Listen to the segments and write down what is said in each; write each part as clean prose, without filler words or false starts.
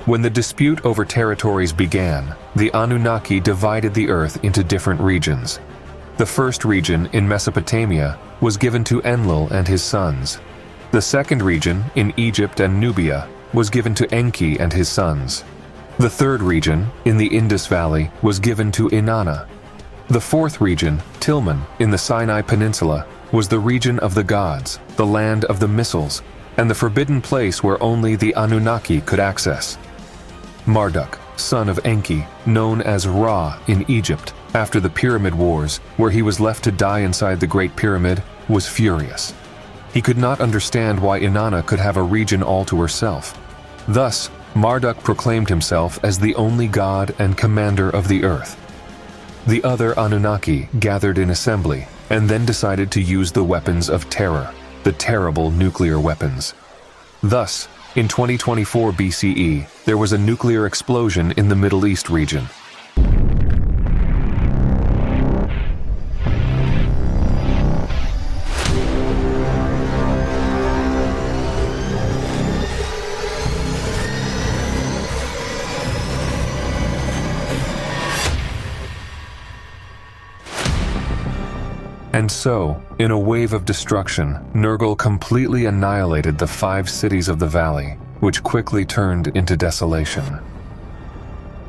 When the dispute over territories began, the Anunnaki divided the earth into different regions. The first region in Mesopotamia was given to Enlil and his sons. The second region in Egypt and Nubia was given to Enki and his sons. The third region in the Indus Valley was given to Inanna. The fourth region, Tilman, in the Sinai Peninsula, was the region of the gods, the land of the missiles, and the forbidden place where only the Anunnaki could access. Marduk, son of Enki, known as Ra in Egypt, after the Pyramid Wars, where he was left to die inside the Great Pyramid, was furious. He could not understand why Inanna could have a region all to herself. Thus, Marduk proclaimed himself as the only god and commander of the earth. The other Anunnaki gathered in assembly and then decided to use the weapons of terror, the terrible nuclear weapons. Thus, in 2024 BCE, there was a nuclear explosion in the Middle East region. And so, in a wave of destruction, Nergal completely annihilated the 5 cities of the valley, which quickly turned into desolation.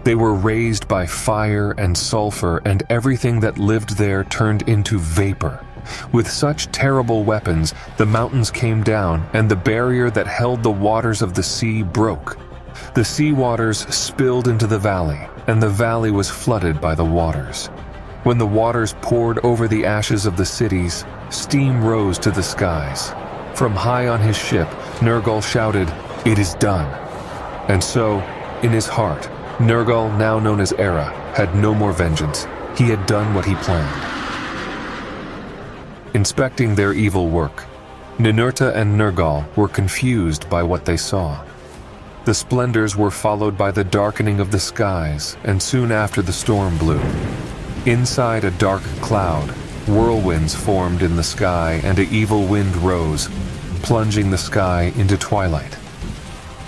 They were razed by fire and sulfur, and everything that lived there turned into vapor. With such terrible weapons, the mountains came down, and the barrier that held the waters of the sea broke. The sea waters spilled into the valley, and the valley was flooded by the waters. When the waters poured over the ashes of the cities, steam rose to the skies. From high on his ship, Nergal shouted, "It is done." And so, in his heart, Nergal, now known as Era, had no more vengeance. He had done what he planned. Inspecting their evil work, Ninurta and Nergal were confused by what they saw. The splendors were followed by the darkening of the skies, and soon after the storm blew. Inside a dark cloud, whirlwinds formed in the sky and an evil wind rose, plunging the sky into twilight.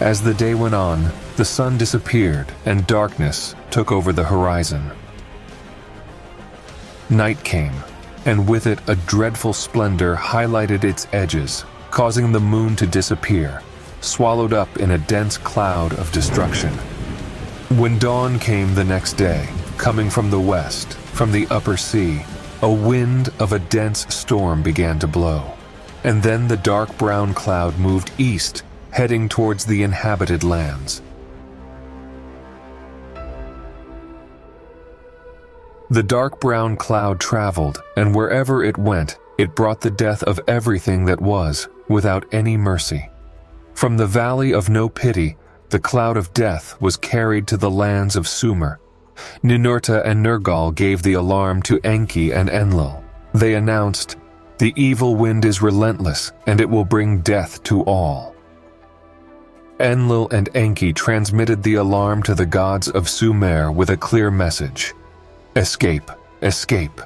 As the day went on, the sun disappeared and darkness took over the horizon. Night came, and with it a dreadful splendor highlighted its edges, causing the moon to disappear, swallowed up in a dense cloud of destruction. When dawn came the next day, coming from the west, from the upper sea, a wind of a dense storm began to blow, and then the dark brown cloud moved east, heading towards the inhabited lands. The dark brown cloud traveled, and wherever it went, it brought the death of everything that was, without any mercy. From the valley of no pity, the cloud of death was carried to the lands of Sumer. Ninurta and Nergal gave the alarm to Enki and Enlil. They announced, "The evil wind is relentless, and it will bring death to all." Enlil and Enki transmitted the alarm to the gods of Sumer with a clear message: "Escape, escape."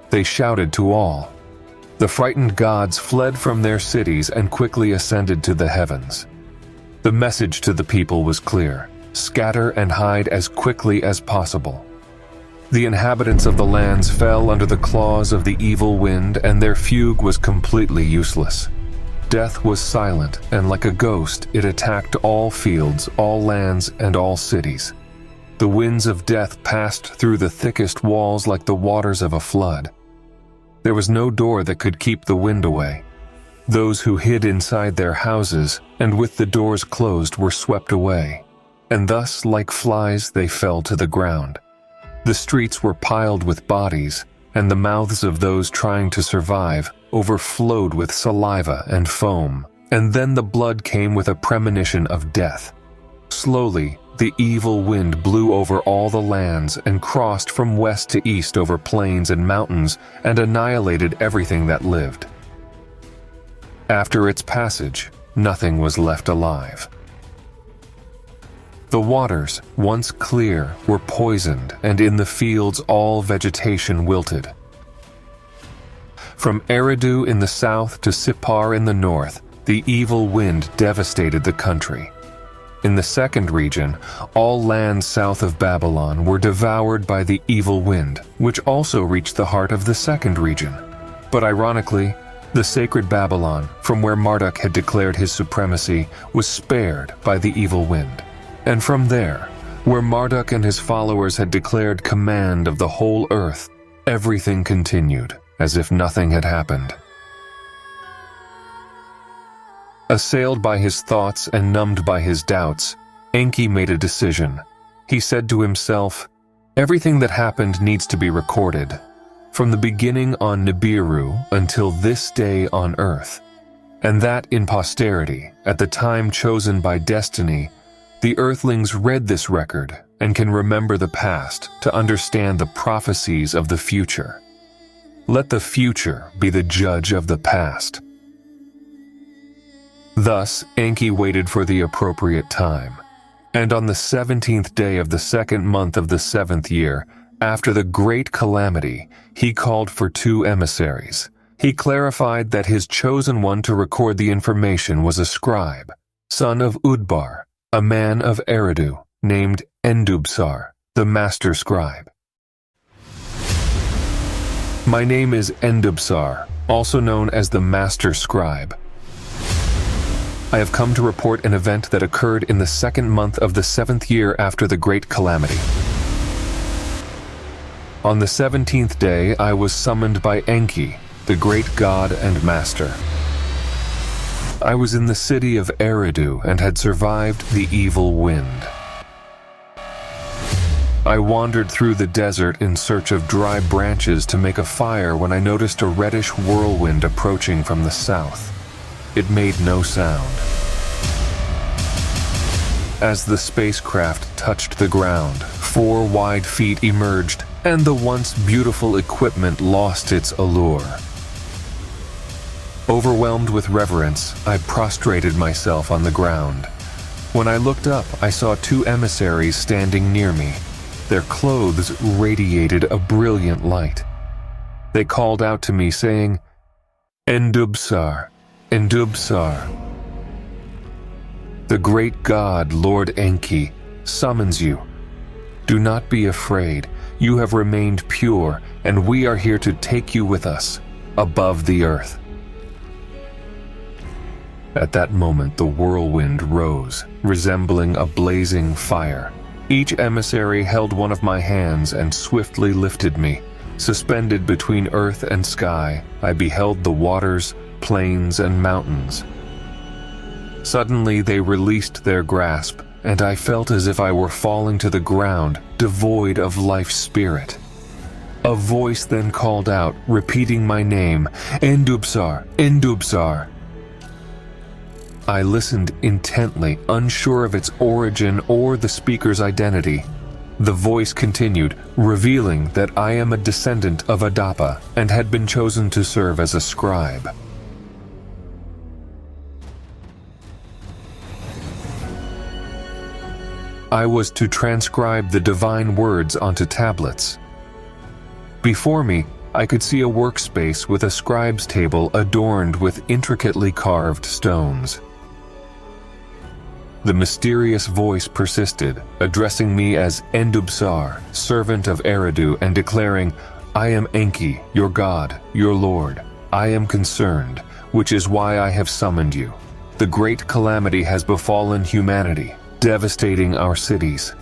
They shouted to all. The frightened gods fled from their cities and quickly ascended to the heavens. The message to the people was clear: scatter and hide as quickly as possible. The inhabitants of the lands fell under the claws of the evil wind, and their fugue was completely useless. Death was silent, and like a ghost, it attacked all fields, all lands, and all cities. The winds of death passed through the thickest walls like the waters of a flood. There was no door that could keep the wind away. Those who hid inside their houses, and with the doors closed, were swept away. And thus, like flies, they fell to the ground. The streets were piled with bodies, and the mouths of those trying to survive overflowed with saliva and foam, and then the blood came with a premonition of death. Slowly, the evil wind blew over all the lands and crossed from west to east over plains and mountains and annihilated everything that lived. After its passage, nothing was left alive. The waters, once clear, were poisoned, and in the fields all vegetation wilted. From Eridu in the south to Sippar in the north, the evil wind devastated the country. In the second region, all lands south of Babylon were devoured by the evil wind, which also reached the heart of the second region. But ironically, the sacred Babylon, from where Marduk had declared his supremacy, was spared by the evil wind. And from there, where Marduk and his followers had declared command of the whole earth, everything continued as if nothing had happened. Assailed by his thoughts and numbed by his doubts, Enki made a decision. He said to himself, "Everything that happened needs to be recorded, from the beginning on Nibiru until this day on Earth, and that in posterity, at the time chosen by destiny, the Earthlings read this record and can remember the past to understand the prophecies of the future. Let the future be the judge of the past." Thus, Enki waited for the appropriate time, and on the 17th day of the second month of the 7th year, after the great calamity, he called for 2 emissaries. He clarified that his chosen one to record the information was a scribe, son of Udbar, a man of Eridu, named Endubsar, the master scribe. "My name is Endubsar, also known as the master scribe. I have come to report an event that occurred in the second month of the 7th year after the great calamity. On the 17th day, I was summoned by Enki, the great god and master. I was in the city of Eridu and had survived the evil wind. I wandered through the desert in search of dry branches to make a fire when I noticed a reddish whirlwind approaching from the south. It made no sound. As the spacecraft touched the ground, 4 wide feet emerged, and the once beautiful equipment lost its allure. Overwhelmed with reverence, I prostrated myself on the ground. When I looked up, I saw 2 emissaries standing near me. Their clothes radiated a brilliant light. They called out to me, saying, "Endubsar, Endubsar. The great god, Lord Enki, summons you. Do not be afraid. You have remained pure, and we are here to take you with us, above the earth." At that moment, the whirlwind rose, resembling a blazing fire. Each emissary held one of my hands and swiftly lifted me. Suspended between earth and sky, I beheld the waters, plains, and mountains. Suddenly, they released their grasp, and I felt as if I were falling to the ground, devoid of life spirit. A voice then called out, repeating my name, "Endubsar, Endubsar." I listened intently, unsure of its origin or the speaker's identity. The voice continued, revealing that I am a descendant of Adapa and had been chosen to serve as a scribe. I was to transcribe the divine words onto tablets. Before me, I could see a workspace with a scribe's table adorned with intricately carved stones. The mysterious voice persisted, addressing me as Endubsar, servant of Eridu, and declaring, "I am Enki, your god, your lord. I am concerned, which is why I have summoned you. The great calamity has befallen humanity, devastating our cities.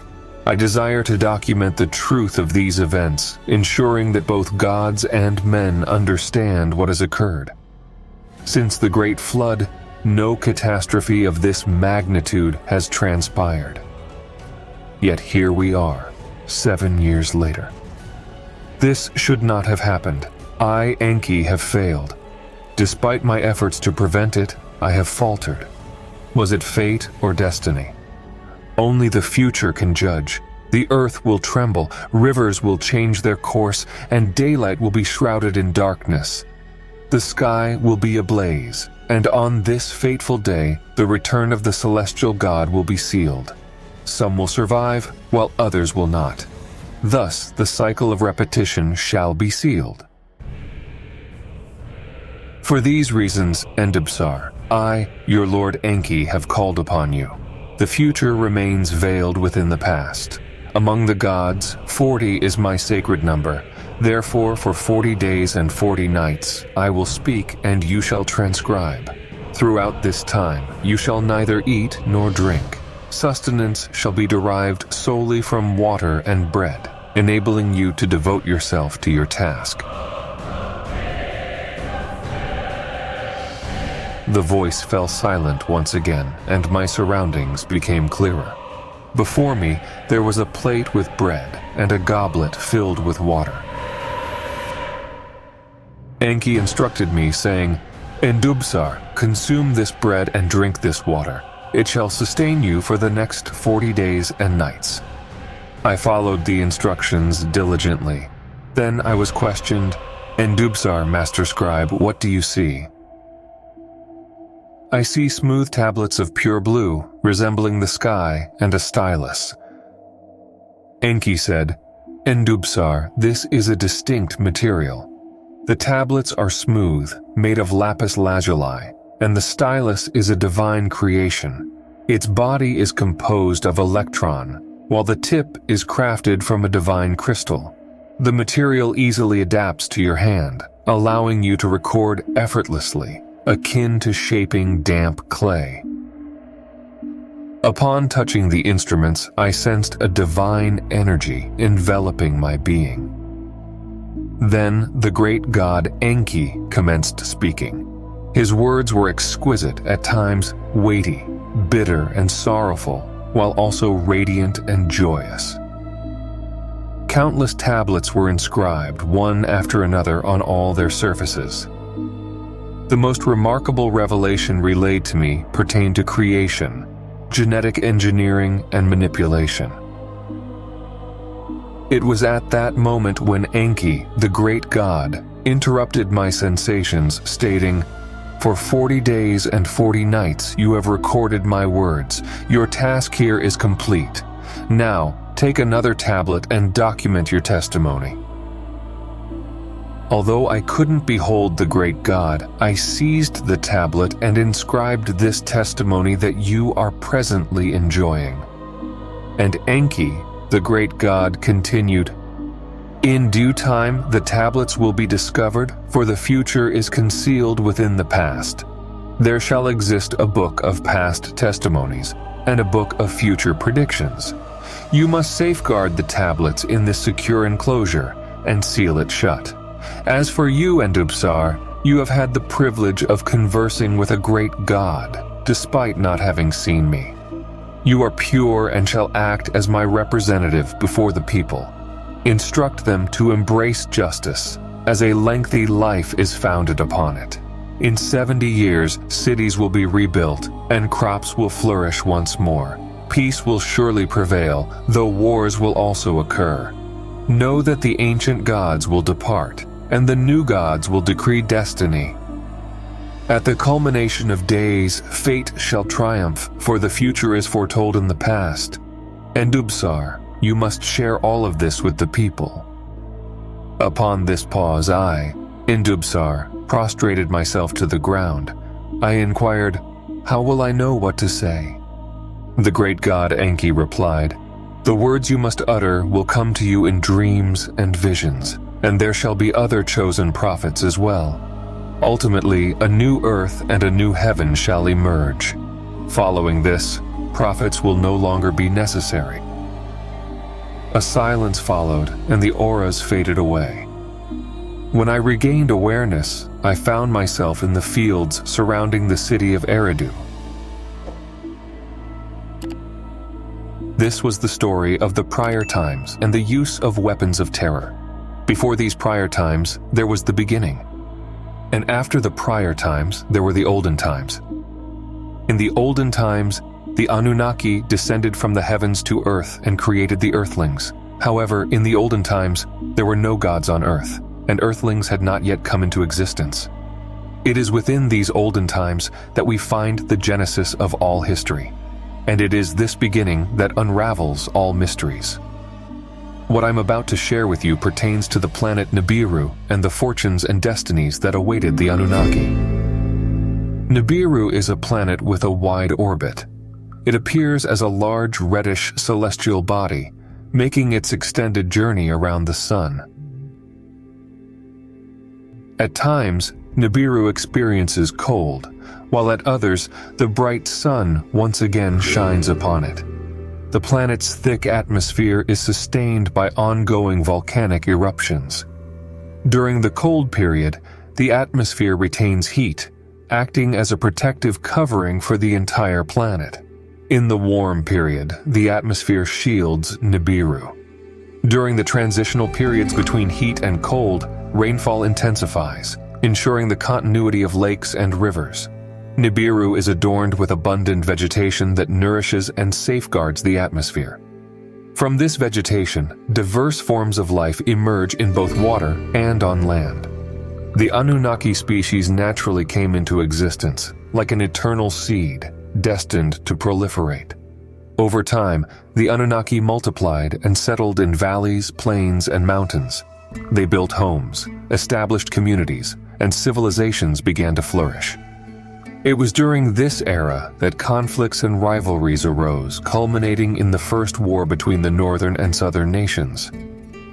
I desire to document the truth of these events, ensuring that both gods and men understand what has occurred. Since the Great Flood, no catastrophe of this magnitude has transpired. Yet here we are, 7 years later. This should not have happened. I, Enki, have failed. Despite my efforts to prevent it, I have faltered. Was it fate or destiny? Only the future can judge. The earth will tremble, rivers will change their course, and daylight will be shrouded in darkness. The sky will be ablaze, and on this fateful day, the return of the celestial god will be sealed. Some will survive, while others will not. Thus, the cycle of repetition shall be sealed. For these reasons, Endubsar, I, your Lord Enki, have called upon you. The future remains veiled within the past. Among the gods, 40 is my sacred number. Therefore, for 40 days and 40 nights, I will speak and you shall transcribe. Throughout this time, you shall neither eat nor drink. Sustenance shall be derived solely from water and bread, enabling you to devote yourself to your task. The voice fell silent once again, and my surroundings became clearer. Before me, there was a plate with bread and a goblet filled with water. Enki instructed me, saying, "Endubsar, consume this bread and drink this water. It shall sustain you for the next 40 days and nights." I followed the instructions diligently. Then I was questioned, "Endubsar, Master Scribe, what do you see?" "I see smooth tablets of pure blue, resembling the sky, and a stylus." Enki said, "Endubsar, this is a distinct material. The tablets are smooth, made of lapis lazuli, and the stylus is a divine creation. Its body is composed of electron, while the tip is crafted from a divine crystal. The material easily adapts to your hand, allowing you to record effortlessly, akin to shaping damp clay." Upon touching the instruments, I sensed a divine energy enveloping my being. Then the great god Enki commenced speaking. His words were exquisite, at times weighty, bitter, and sorrowful, while also radiant and joyous. Countless tablets were inscribed, one after another, on all their surfaces. The most remarkable revelation relayed to me pertained to creation, genetic engineering, and manipulation. It was at that moment when Enki, the great god, interrupted my sensations, stating, "For 40 days and 40 nights you have recorded my words. Your task here is complete. Now, take another tablet and document your testimony." Although I couldn't behold the great god, I seized the tablet and inscribed this testimony that you are presently enjoying. And Enki, the great god, continued, "In due time, the tablets will be discovered, for the future is concealed within the past. There shall exist a book of past testimonies and a book of future predictions. You must safeguard the tablets in this secure enclosure and seal it shut. As for you, Endubsar, you have had the privilege of conversing with a great god, despite not having seen me. You are pure and shall act as my representative before the people. Instruct them to embrace justice, as a lengthy life is founded upon it. In 70 years, cities will be rebuilt, and crops will flourish once more. Peace will surely prevail, though wars will also occur. Know that the ancient gods will depart, and the new gods will decree destiny. At the culmination of days, fate shall triumph, for the future is foretold in the past. Endubsar, you must share all of this with the people." Upon this pause, I, Endubsar, prostrated myself to the ground. I inquired, "How will I know what to say?" The great god Enki replied, "The words you must utter will come to you in dreams and visions, and there shall be other chosen prophets as well. Ultimately, a new earth and a new heaven shall emerge. Following this, prophets will no longer be necessary." A silence followed, and the auras faded away. When I regained awareness, I found myself in the fields surrounding the city of Eridu. This was the story of the prior times and the use of weapons of terror. Before these prior times, there was the beginning. And after the prior times, there were the olden times. In the olden times, the Anunnaki descended from the heavens to earth and created the earthlings. However, in the olden times, there were no gods on earth, and earthlings had not yet come into existence. It is within these olden times that we find the genesis of all history, and it is this beginning that unravels all mysteries. What I'm about to share with you pertains to the planet Nibiru and the fortunes and destinies that awaited the Anunnaki. Nibiru is a planet with a wide orbit. It appears as a large reddish celestial body, making its extended journey around the sun. At times, Nibiru experiences cold, while at others, the bright sun once again shines upon it. The planet's thick atmosphere is sustained by ongoing volcanic eruptions. During the cold period, the atmosphere retains heat, acting as a protective covering for the entire planet. In the warm period, the atmosphere shields Nibiru. During the transitional periods between heat and cold, rainfall intensifies, ensuring the continuity of lakes and rivers. Nibiru is adorned with abundant vegetation that nourishes and safeguards the atmosphere. From this vegetation, diverse forms of life emerge in both water and on land. The Anunnaki species naturally came into existence, like an eternal seed, destined to proliferate. Over time, the Anunnaki multiplied and settled in valleys, plains, and mountains. They built homes, established communities, and civilizations began to flourish. It was during this era that conflicts and rivalries arose, culminating in the first war between the northern and southern nations.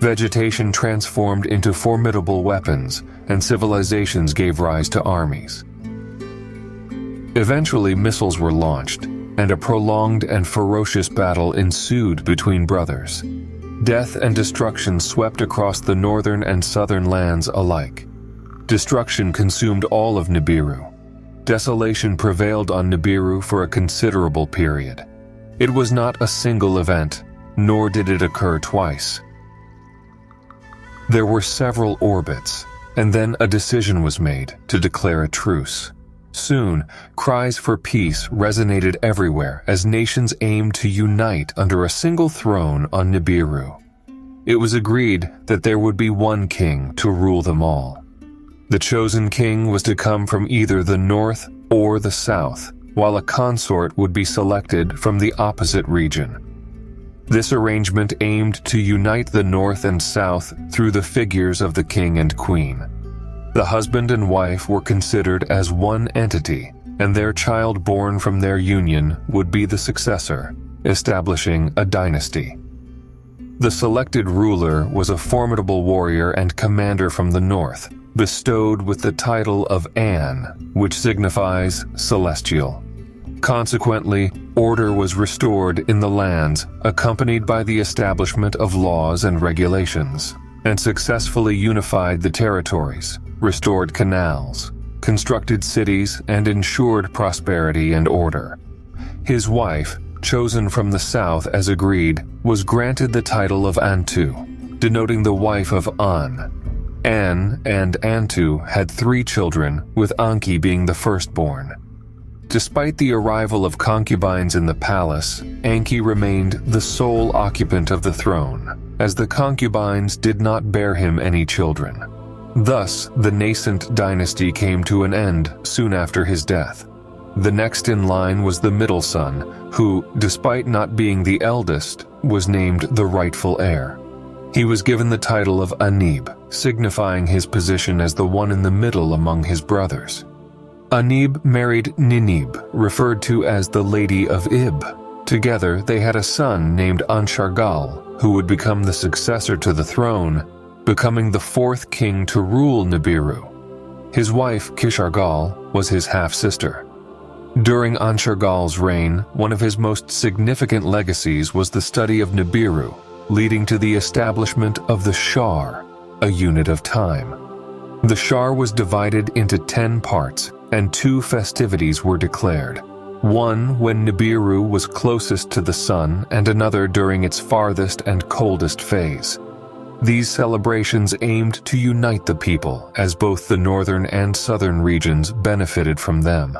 Vegetation transformed into formidable weapons, and civilizations gave rise to armies. Eventually, missiles were launched, and a prolonged and ferocious battle ensued between brothers. Death and destruction swept across the northern and southern lands alike. Destruction consumed all of Nibiru. Desolation prevailed on Nibiru for a considerable period. It was not a single event, nor did it occur twice. There were several orbits, and then a decision was made to declare a truce. Soon, cries for peace resonated everywhere as nations aimed to unite under a single throne on Nibiru. It was agreed that there would be one king to rule them all. The chosen king was to come from either the north or the south, while a consort would be selected from the opposite region. This arrangement aimed to unite the north and south through the figures of the king and queen. The husband and wife were considered as one entity, and their child born from their union would be the successor, establishing a dynasty. The selected ruler was a formidable warrior and commander from the north, bestowed with the title of An, which signifies celestial. Consequently, order was restored in the lands, accompanied by the establishment of laws and regulations, and successfully unified the territories, restored canals, constructed cities, and ensured prosperity and order. His wife, chosen from the south as agreed, was granted the title of Antu, denoting the wife of An. An and Antu had 3 children, with Anki being the firstborn. Despite the arrival of concubines in the palace, Anki remained the sole occupant of the throne, as the concubines did not bear him any children. Thus, the nascent dynasty came to an end soon after his death. The next in line was the middle son, who, despite not being the eldest, was named the rightful heir. He was given the title of Anib, signifying his position as the one in the middle among his brothers. Anib married Ninib, referred to as the Lady of Ib. Together, they had a son named Anshargal, who would become the successor to the throne, becoming the 4th king to rule Nibiru. His wife, Kishargal, was his half-sister. During Anshargal's reign, one of his most significant legacies was the study of Nibiru, leading to the establishment of the Shar, a unit of time. The Shar was divided into 10 parts, and 2 festivities were declared. One when Nibiru was closest to the sun, and another during its farthest and coldest phase. These celebrations aimed to unite the people, as both the northern and southern regions benefited from them.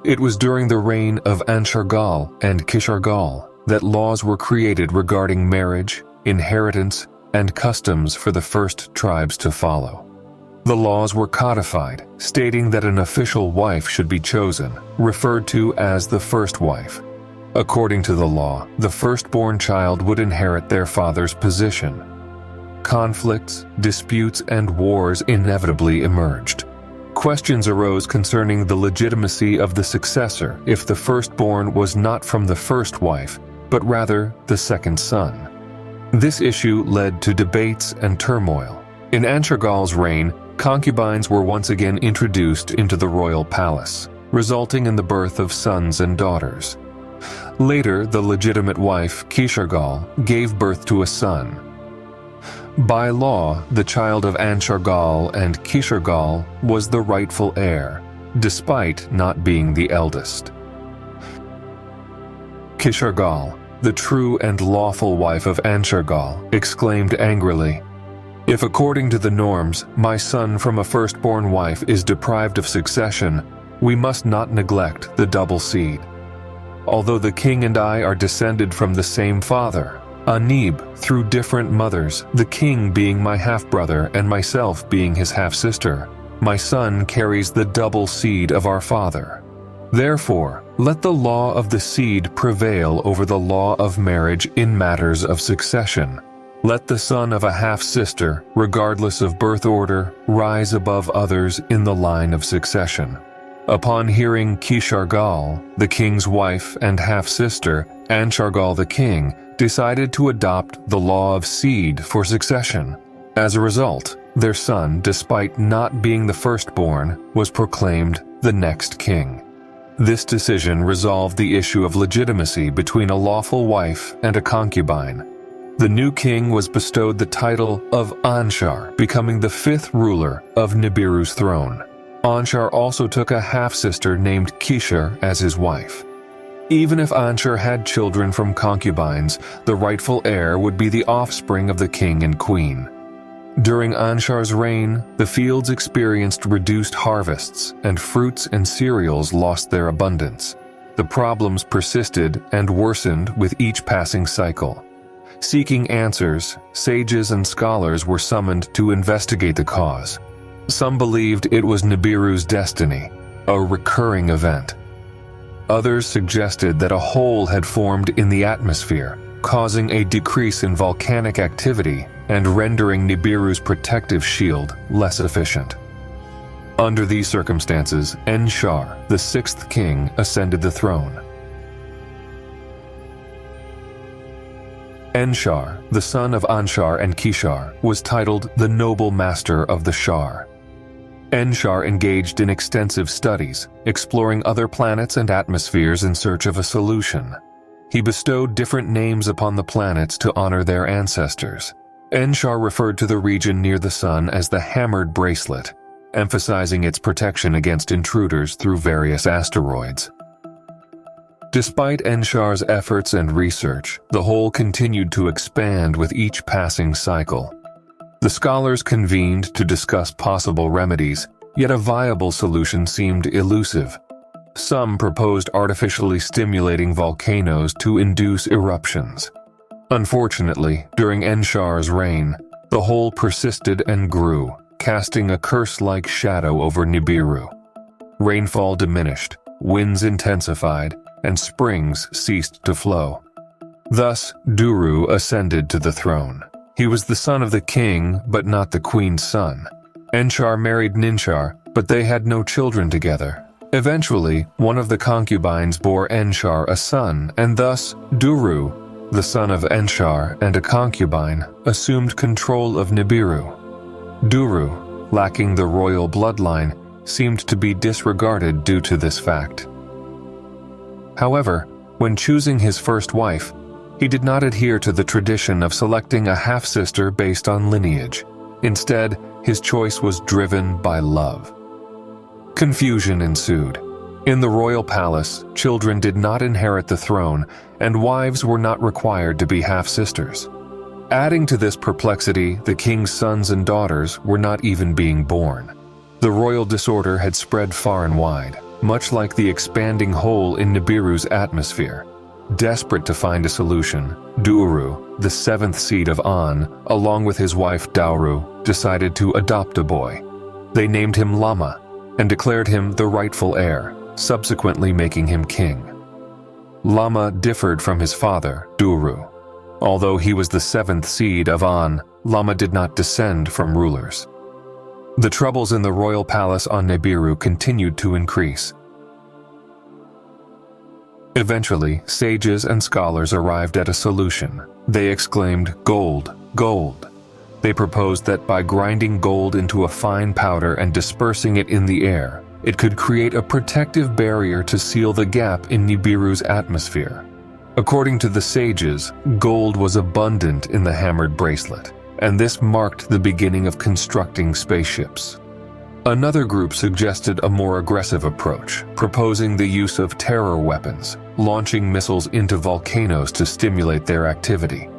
It was during the reign of Anshargal and Kishargal that laws were created regarding marriage, inheritance, and customs for the first tribes to follow. The laws were codified, stating that an official wife should be chosen, referred to as the first wife. According to the law, the firstborn child would inherit their father's position. Conflicts, disputes, and wars inevitably emerged. Questions arose concerning the legitimacy of the successor if the firstborn was not from the first wife, but rather the second son. This issue led to debates and turmoil. In Anshargal's reign, concubines were once again introduced into the royal palace, resulting in the birth of sons and daughters. Later, the legitimate wife, Kishargal, gave birth to a son. By law, the child of Anshargal and Kishargal was the rightful heir, despite not being the eldest. Kishargal, the true and lawful wife of Anshargal, exclaimed angrily, "If according to the norms, my son from a firstborn wife is deprived of succession, we must not neglect the double seed. Although the king and I are descended from the same father, Anib through different mothers, the king being my half-brother and myself being his half-sister, my son carries the double seed of our father. Therefore, let the law of the seed prevail over the law of marriage in matters of succession. Let the son of a half-sister, regardless of birth order, rise above others in the line of succession." Upon hearing Kishargal, the king's wife and half-sister, Anshargal the king, decided to adopt the law of seed for succession. As a result, their son, despite not being the firstborn, was proclaimed the next king. This decision resolved the issue of legitimacy between a lawful wife and a concubine. The new king was bestowed the title of Anshar, becoming the fifth ruler of Nibiru's throne. Anshar also took a half-sister named Kishar as his wife. Even if Anshar had children from concubines, the rightful heir would be the offspring of the king and queen. During Anshar's reign, the fields experienced reduced harvests, and fruits and cereals lost their abundance. The problems persisted and worsened with each passing cycle. Seeking answers, sages and scholars were summoned to investigate the cause. Some believed it was Nibiru's destiny, a recurring event. Others suggested that a hole had formed in the atmosphere, causing a decrease in volcanic activity and rendering Nibiru's protective shield less efficient. Under these circumstances, Enshar, the sixth king, ascended the throne. Enshar, the son of Anshar and Kishar, was titled the Noble Master of the Shar. Enshar engaged in extensive studies, exploring other planets and atmospheres in search of a solution. He bestowed different names upon the planets to honor their ancestors. Enshar referred to the region near the sun as the Hammered Bracelet, emphasizing its protection against intruders through various asteroids. Despite Enshar's efforts and research, the hole continued to expand with each passing cycle. The scholars convened to discuss possible remedies, yet a viable solution seemed elusive. Some proposed artificially stimulating volcanoes to induce eruptions. Unfortunately, during Enshar's reign, the hole persisted and grew, casting a curse-like shadow over Nibiru. Rainfall diminished, winds intensified, and springs ceased to flow. Thus, Duru ascended to the throne. He was the son of the king, but not the queen's son. Enshar married Ninshar, but they had no children together. Eventually, one of the concubines bore Enshar a son, and thus Duru, the son of Enshar and a concubine, assumed control of Nibiru. Duru, lacking the royal bloodline, seemed to be disregarded due to this fact. However, when choosing his first wife, he did not adhere to the tradition of selecting a half-sister based on lineage. Instead, his choice was driven by love. Confusion ensued. In the royal palace, children did not inherit the throne, and wives were not required to be half-sisters. Adding to this perplexity, the king's sons and daughters were not even being born. The royal disorder had spread far and wide, much like the expanding hole in Nibiru's atmosphere. Desperate to find a solution, Duru, the seventh seed of An, along with his wife Dauru, decided to adopt a boy. They named him Lama and declared him the rightful heir, subsequently making him king. Lama differed from his father, Duru. Although he was the seventh seed of An, Lama did not descend from rulers. The troubles in the royal palace on Nibiru continued to increase. Eventually, sages and scholars arrived at a solution. They exclaimed, "Gold, gold." They proposed that by grinding gold into a fine powder and dispersing it in the air, it could create a protective barrier to seal the gap in Nibiru's atmosphere. According to the sages, gold was abundant in the hammered bracelet, and this marked the beginning of constructing spaceships. Another group suggested a more aggressive approach, proposing the use of terror weapons, launching missiles into volcanoes to stimulate their activity.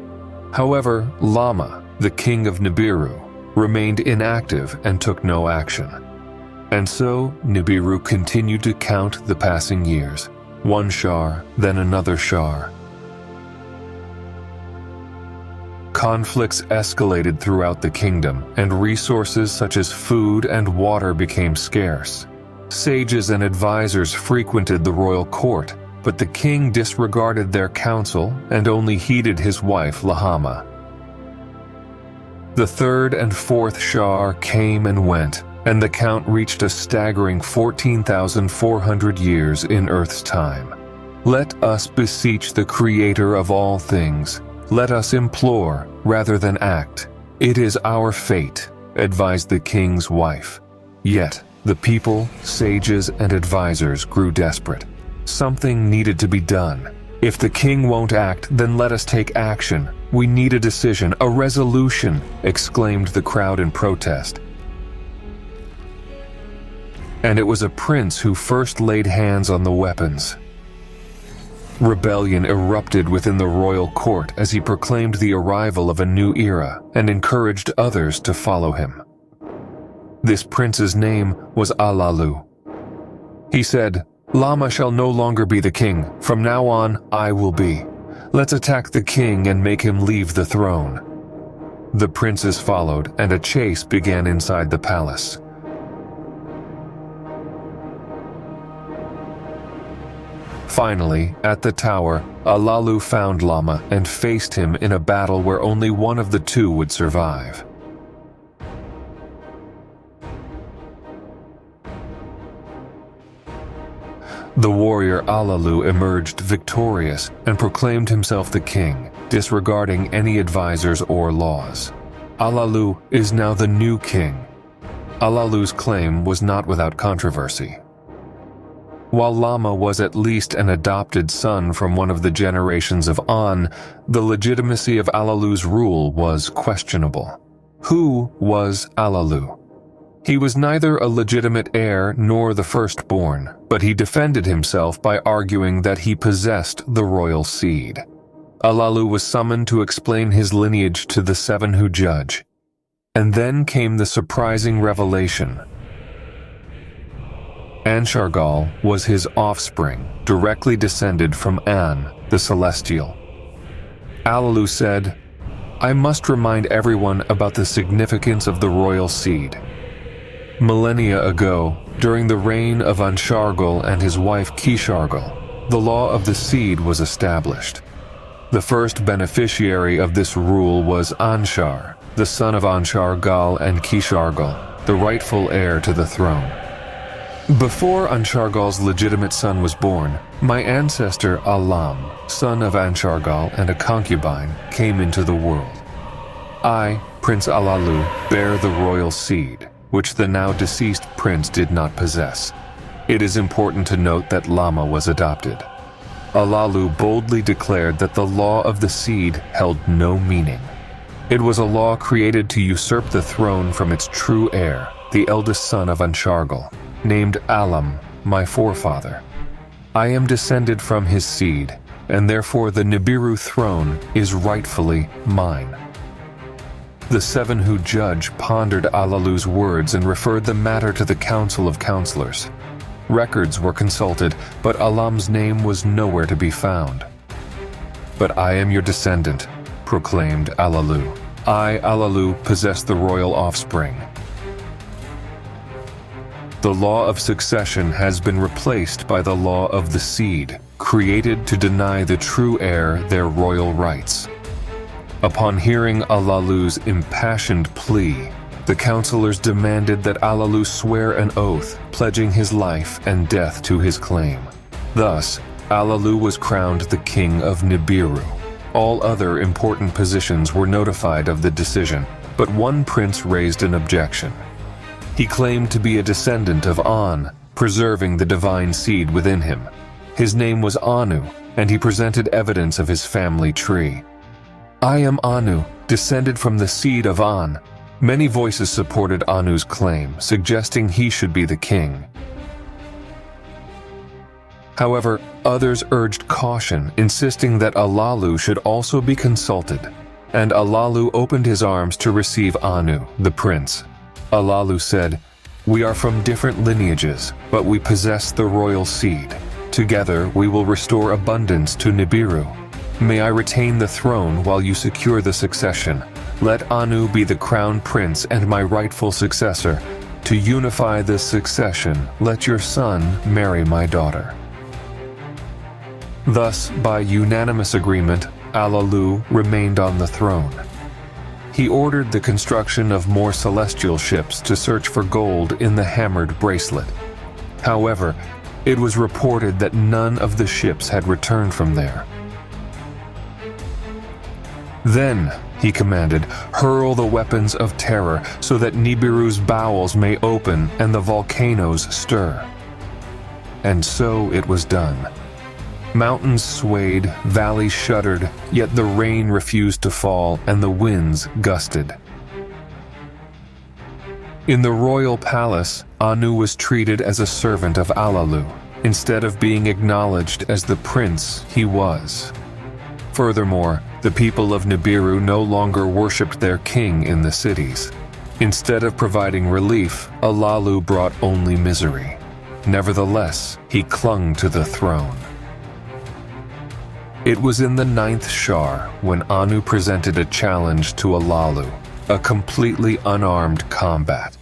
However, Lama, the king of Nibiru, remained inactive and took no action. And so, Nibiru continued to count the passing years, one Shar, then another Shar. Conflicts escalated throughout the kingdom, and resources such as food and water became scarce. Sages and advisors frequented the royal court, but the king disregarded their counsel and only heeded his wife Lahama. The third and fourth Shar came and went, and the count reached a staggering 14,400 years in Earth's time. Let us beseech the Creator of all things. Let us implore rather than act. It is our fate, advised the king's wife. Yet, the people, sages, and advisors grew desperate. Something needed to be done. If the king won't act, then let us take action. We need a decision, a resolution, exclaimed the crowd in protest. And it was a prince who first laid hands on the weapons. Rebellion erupted within the royal court as he proclaimed the arrival of a new era and encouraged others to follow him. This prince's name was Alalu. He said, "Lama shall no longer be the king. From now on, I will be. Let's attack the king and make him leave the throne." The princes followed, and a chase began inside the palace. Finally, at the tower, Alalu found Lama and faced him in a battle where only one of the two would survive. The warrior Alalu emerged victorious and proclaimed himself the king, disregarding any advisors or laws. Alalu is now the new king. Alalu's claim was not without controversy. While Lama was at least an adopted son from one of the generations of An, the legitimacy of Alalu's rule was questionable. Who was Alalu? He was neither a legitimate heir nor the firstborn, but he defended himself by arguing that he possessed the royal seed. Alalu was summoned to explain his lineage to the seven who judge. And then came the surprising revelation. Anshargal was his offspring, directly descended from An, the Celestial. Alalu said, "I must remind everyone about the significance of the royal seed. Millennia ago, during the reign of Anshargal and his wife Kishargal, the law of the seed was established. The first beneficiary of this rule was Anshar, the son of Anshargal and Kishargal, the rightful heir to the throne. Before Anshargal's legitimate son was born, my ancestor Alam, son of Anshargal and a concubine, came into the world. I, Prince Alalu, bear the royal seed, which the now deceased prince did not possess. It is important to note that Lama was adopted. Alalu boldly declared that the law of the seed held no meaning. It was a law created to usurp the throne from its true heir, the eldest son of Anshargal, named Alam, my forefather. I am descended from his seed, and therefore the Nibiru throne is rightfully mine." The seven who judge pondered Alalu's words and referred the matter to the Council of Counselors. Records were consulted, but Alam's name was nowhere to be found. "But I am your descendant," proclaimed Alalu. "I, Alalu, possess the royal offspring. The law of succession has been replaced by the law of the seed, created to deny the true heir their royal rights." Upon hearing Alalu's impassioned plea, The counselors demanded that Alalu swear an oath, pledging his life and death to his claim. Thus, Alalu was crowned the king of Nibiru. All other important positions were notified of the decision, but one prince raised an objection. He claimed to be a descendant of An, preserving the divine seed within him. His name was Anu, and he presented evidence of his family tree. "I am Anu, descended from the seed of An." Many voices supported Anu's claim, suggesting he should be the king. However, others urged caution, insisting that Alalu should also be consulted, and Alalu opened his arms to receive Anu, the prince. Alalu said, "We are from different lineages, but we possess the royal seed. Together we will restore abundance to Nibiru. May I retain the throne while you secure the succession. Let Anu be the crown prince and my rightful successor. To unify this succession, let your son marry my daughter." Thus, by unanimous agreement, Alalu remained on the throne. He ordered the construction of more celestial ships to search for gold in the hammered bracelet. However, it was reported that none of the ships had returned from there. "Then," he commanded, "hurl the weapons of terror so that Nibiru's bowels may open and the volcanoes stir." And so it was done. Mountains swayed, valleys shuddered, yet the rain refused to fall and the winds gusted. In the royal palace, Anu was treated as a servant of Alalu, instead of being acknowledged as the prince he was. Furthermore, the people of Nibiru no longer worshipped their king in the cities. Instead of providing relief, Alalu brought only misery. Nevertheless, he clung to the throne. It was in the 9th Shar when Anu presented a challenge to Alalu, a completely unarmed combat.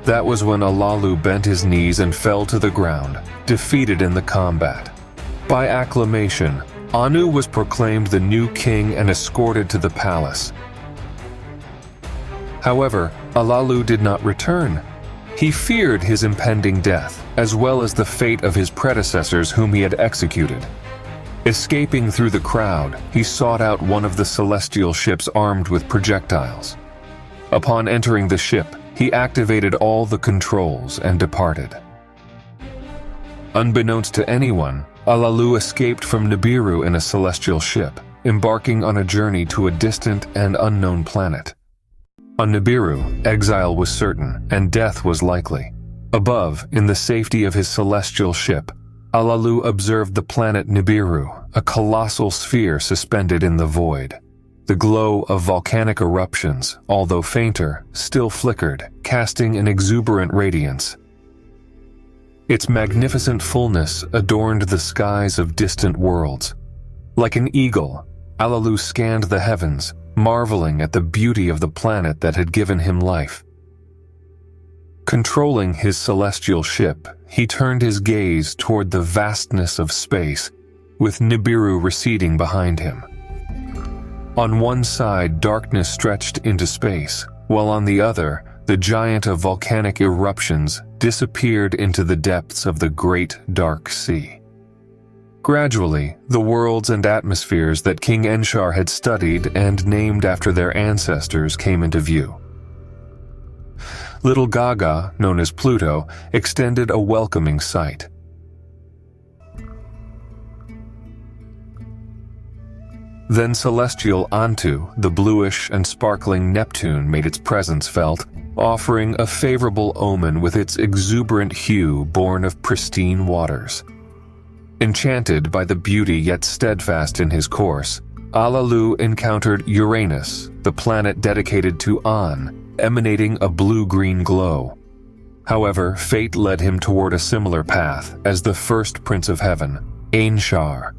That was when Alalu bent his knees and fell to the ground, defeated in the combat. By acclamation, Anu was proclaimed the new king and escorted to the palace. However, Alalu did not return. He feared his impending death, as well as the fate of his predecessors whom he had executed. Escaping through the crowd, he sought out one of the celestial ships armed with projectiles. Upon entering the ship, he activated all the controls and departed. Unbeknownst to anyone, Alalu escaped from Nibiru in a celestial ship, embarking on a journey to a distant and unknown planet. On Nibiru, exile was certain, and death was likely. Above, in the safety of his celestial ship, Alalu observed the planet Nibiru, a colossal sphere suspended in the void. The glow of volcanic eruptions, although fainter, still flickered, casting an exuberant radiance. Its magnificent fullness adorned the skies of distant worlds. Like an eagle, Alalu scanned the heavens, marveling at the beauty of the planet that had given him life. Controlling his celestial ship, he turned his gaze toward the vastness of space, with Nibiru receding behind him. On one side, darkness stretched into space, while on the other, the giant of volcanic eruptions disappeared into the depths of the great dark sea. Gradually, the worlds and atmospheres that King Enshar had studied and named after their ancestors came into view. Little Gaga, known as Pluto, extended a welcoming sight. Then celestial Antu, the bluish and sparkling Neptune, made its presence felt, offering a favorable omen with its exuberant hue born of pristine waters. Enchanted by the beauty yet steadfast in his course, Alalu encountered Uranus, the planet dedicated to An, emanating a blue-green glow. However, fate led him toward a similar path as the first Prince of Heaven, Anshar.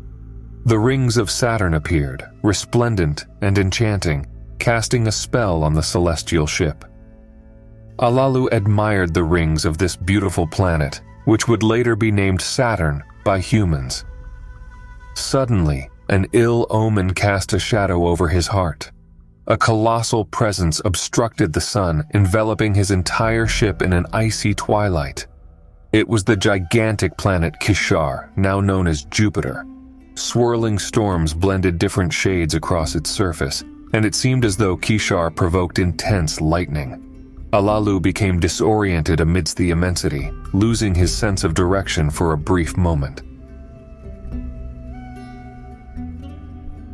The rings of Saturn appeared, resplendent and enchanting, casting a spell on the celestial ship. Alalu admired the rings of this beautiful planet, which would later be named Saturn by humans. Suddenly, an ill omen cast a shadow over his heart. a colossal presence obstructed the sun, enveloping his entire ship in an icy twilight. It was the gigantic planet Kishar, now known as Jupiter. Swirling storms blended different shades across its surface, and it seemed as though Kishar provoked intense lightning. Alalu became disoriented amidst the immensity, losing his sense of direction for a brief moment.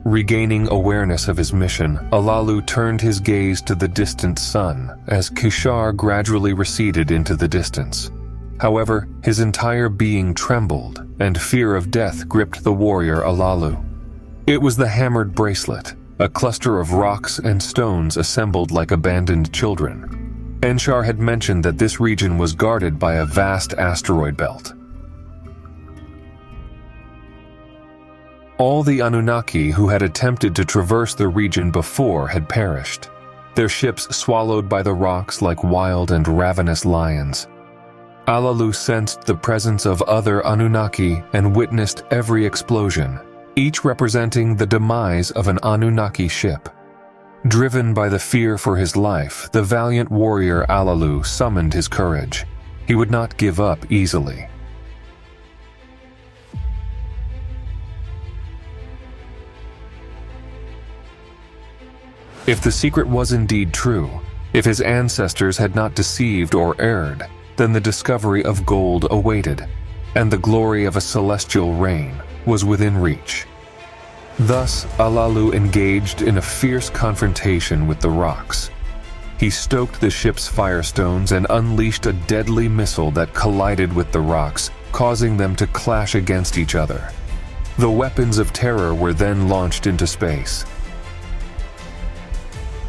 Regaining awareness of his mission, Alalu turned his gaze to the distant sun as Kishar gradually receded into the distance. However, his entire being trembled, and fear of death gripped the warrior Alalu. It was the hammered bracelet, a cluster of rocks and stones assembled like abandoned children. Enshar had mentioned that this region was guarded by a vast asteroid belt. All the Anunnaki who had attempted to traverse the region before had perished, their ships swallowed by the rocks like wild and ravenous lions. Alalu sensed the presence of other Anunnaki and witnessed every explosion, each representing the demise of an Anunnaki ship. Driven by the fear for his life, the valiant warrior Alalu summoned his courage. He would not give up easily. If the secret was indeed true, if his ancestors had not deceived or erred, then the discovery of gold awaited, and the glory of a celestial reign was within reach. Thus, Alalu engaged in a fierce confrontation with the rocks. He stoked the ship's firestones and unleashed a deadly missile that collided with the rocks, causing them to clash against each other. The weapons of terror were then launched into space.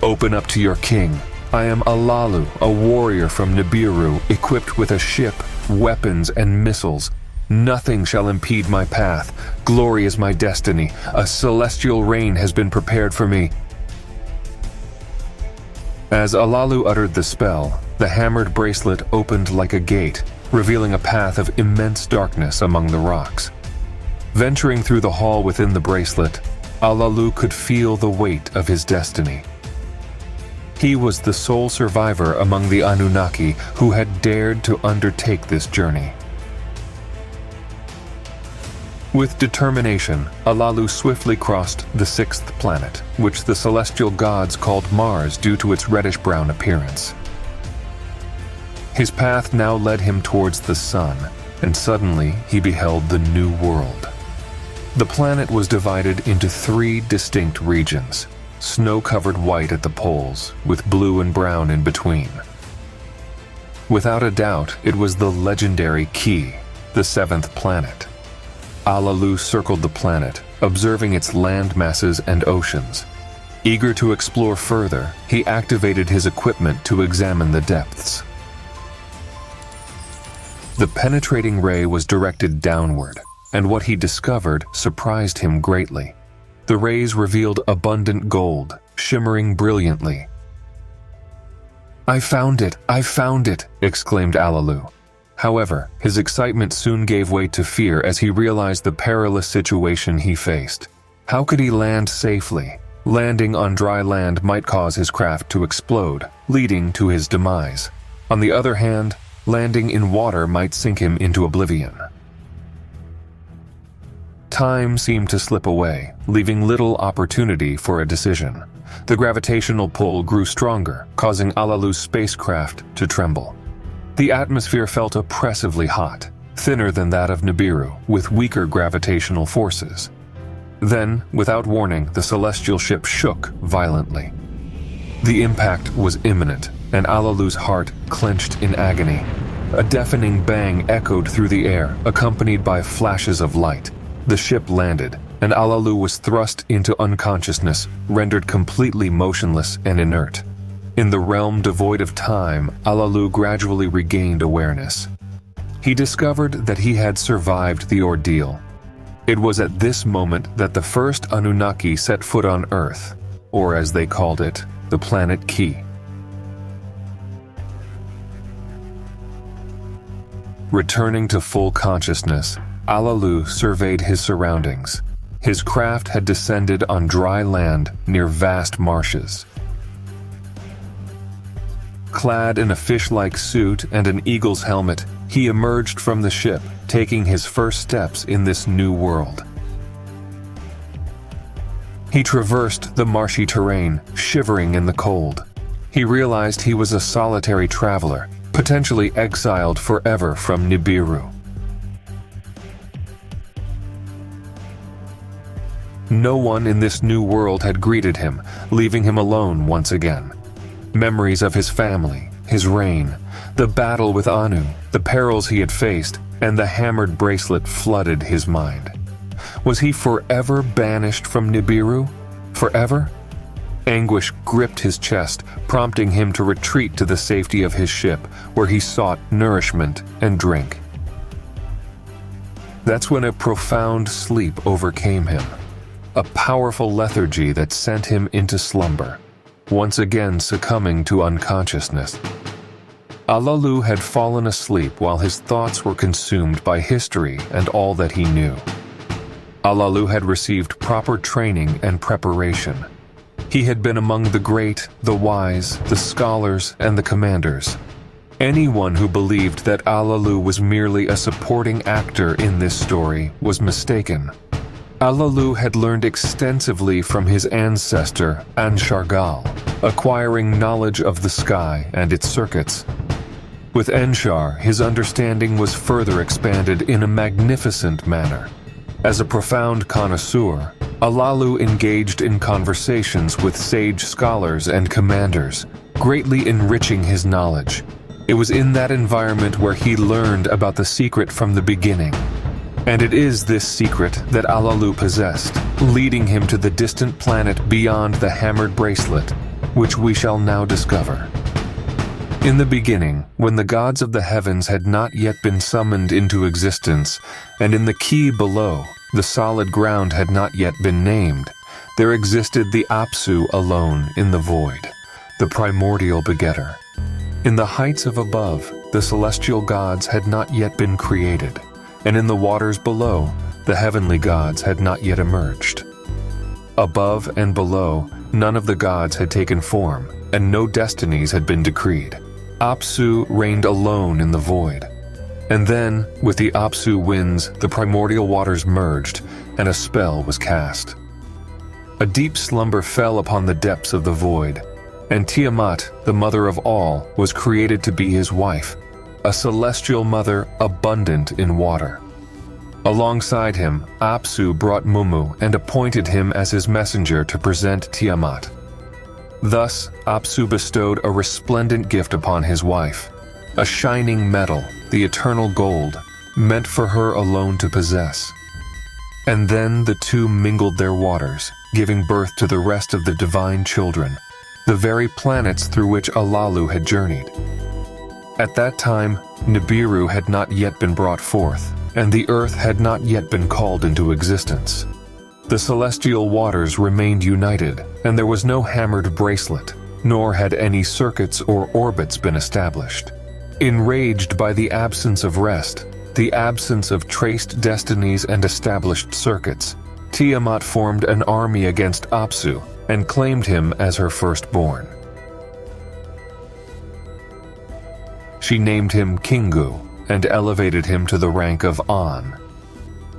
"Open up to your king. I am Alalu, a warrior from Nibiru, equipped with a ship, weapons, and missiles. Nothing shall impede my path. Glory is my destiny. A celestial reign has been prepared for me." As Alalu uttered the spell, the hammered bracelet opened like a gate, revealing a path of immense darkness among the rocks. Venturing through the hall within the bracelet, Alalu could feel the weight of his destiny. He was the sole survivor among the Anunnaki who had dared to undertake this journey. With determination, Alalu swiftly crossed the sixth planet, which the celestial gods called Mars due to its reddish-brown appearance. His path now led him towards the sun, and suddenly he beheld the new world. The planet was divided into 3 distinct regions, snow-covered white at the poles, with blue and brown in between. Without a doubt, it was the legendary Ki, the 7th planet. Alalu circled the planet, observing its land masses and oceans. Eager to explore further, he activated his equipment to examine the depths. The penetrating ray was directed downward, and what he discovered surprised him greatly. The rays revealed abundant gold, shimmering brilliantly. I found it! I found it!" exclaimed Alalu. However, his excitement soon gave way to fear as he realized the perilous situation he faced. How could he land safely? Landing on dry land might cause his craft to explode, leading to his demise. On the other hand, landing in water might sink him into oblivion. Time seemed to slip away, leaving little opportunity for a decision. The gravitational pull grew stronger, causing Alalu's spacecraft to tremble. The atmosphere felt oppressively hot, thinner than that of Nibiru, with weaker gravitational forces. Then, without warning, the celestial ship shook violently. The impact was imminent, and Alalu's heart clenched in agony. A deafening bang echoed through the air, accompanied by flashes of light. The ship landed, and Alalu was thrust into unconsciousness, rendered completely motionless and inert. In the realm devoid of time, Alalu gradually regained awareness. He discovered that he had survived the ordeal. It was at this moment that the first Anunnaki set foot on Earth, or as they called it, the planet Ki. Returning to full consciousness, Alalu surveyed his surroundings. His craft had descended on dry land near vast marshes. Clad in a fish-like suit and an eagle's helmet, he emerged from the ship, taking his first steps in this new world. He traversed the marshy terrain, shivering in the cold. He realized he was a solitary traveler, potentially exiled forever from Nibiru. No one in this new world had greeted him, leaving him alone once again. Memories of his family, his reign, the battle with Anu, the perils he had faced, and the hammered bracelet flooded his mind. Was he forever banished from Nibiru? Forever? Anguish gripped his chest, prompting him to retreat to the safety of his ship, where he sought nourishment and drink. That's when a profound sleep overcame him, a powerful lethargy that sent him into slumber, once again succumbing to unconsciousness. Alalu had fallen asleep while his thoughts were consumed by history and all that he knew. Alalu had received proper training and preparation. He had been among the great, the wise, the scholars, and the commanders. Anyone who believed that Alalu was merely a supporting actor in this story was mistaken. Alalu had learned extensively from his ancestor, Anshargal, acquiring knowledge of the sky and its circuits. With Enshar, his understanding was further expanded in a magnificent manner. As a profound connoisseur, Alalu engaged in conversations with sage scholars and commanders, greatly enriching his knowledge. It was in that environment where he learned about the secret from the beginning. And it is this secret that Alalu possessed, leading him to the distant planet beyond the hammered bracelet, which we shall now discover. In the beginning, when the gods of the heavens had not yet been summoned into existence, and in the key below, the solid ground had not yet been named, there existed the Apsu alone in the void, the primordial begetter. In the heights of above, the celestial gods had not yet been created, and in the waters below, the heavenly gods had not yet emerged. Above and below, none of the gods had taken form, and no destinies had been decreed. Apsu reigned alone in the void. And then, with the Apsu winds, the primordial waters merged, and a spell was cast. A deep slumber fell upon the depths of the void, and Tiamat, the mother of all, was created to be his wife, a celestial mother abundant in water. Alongside him, Apsu brought Mumu and appointed him as his messenger to present Tiamat. Thus, Apsu bestowed a resplendent gift upon his wife, a shining metal, the eternal gold, meant for her alone to possess. And then the two mingled their waters, giving birth to the rest of the divine children, the very planets through which Alalu had journeyed. At that time, Nibiru had not yet been brought forth, and the earth had not yet been called into existence. The celestial waters remained united, and there was no hammered bracelet, nor had any circuits or orbits been established. Enraged by the absence of rest, the absence of traced destinies and established circuits, Tiamat formed an army against Apsu and claimed him as her firstborn. She named him Kingu and elevated him to the rank of An.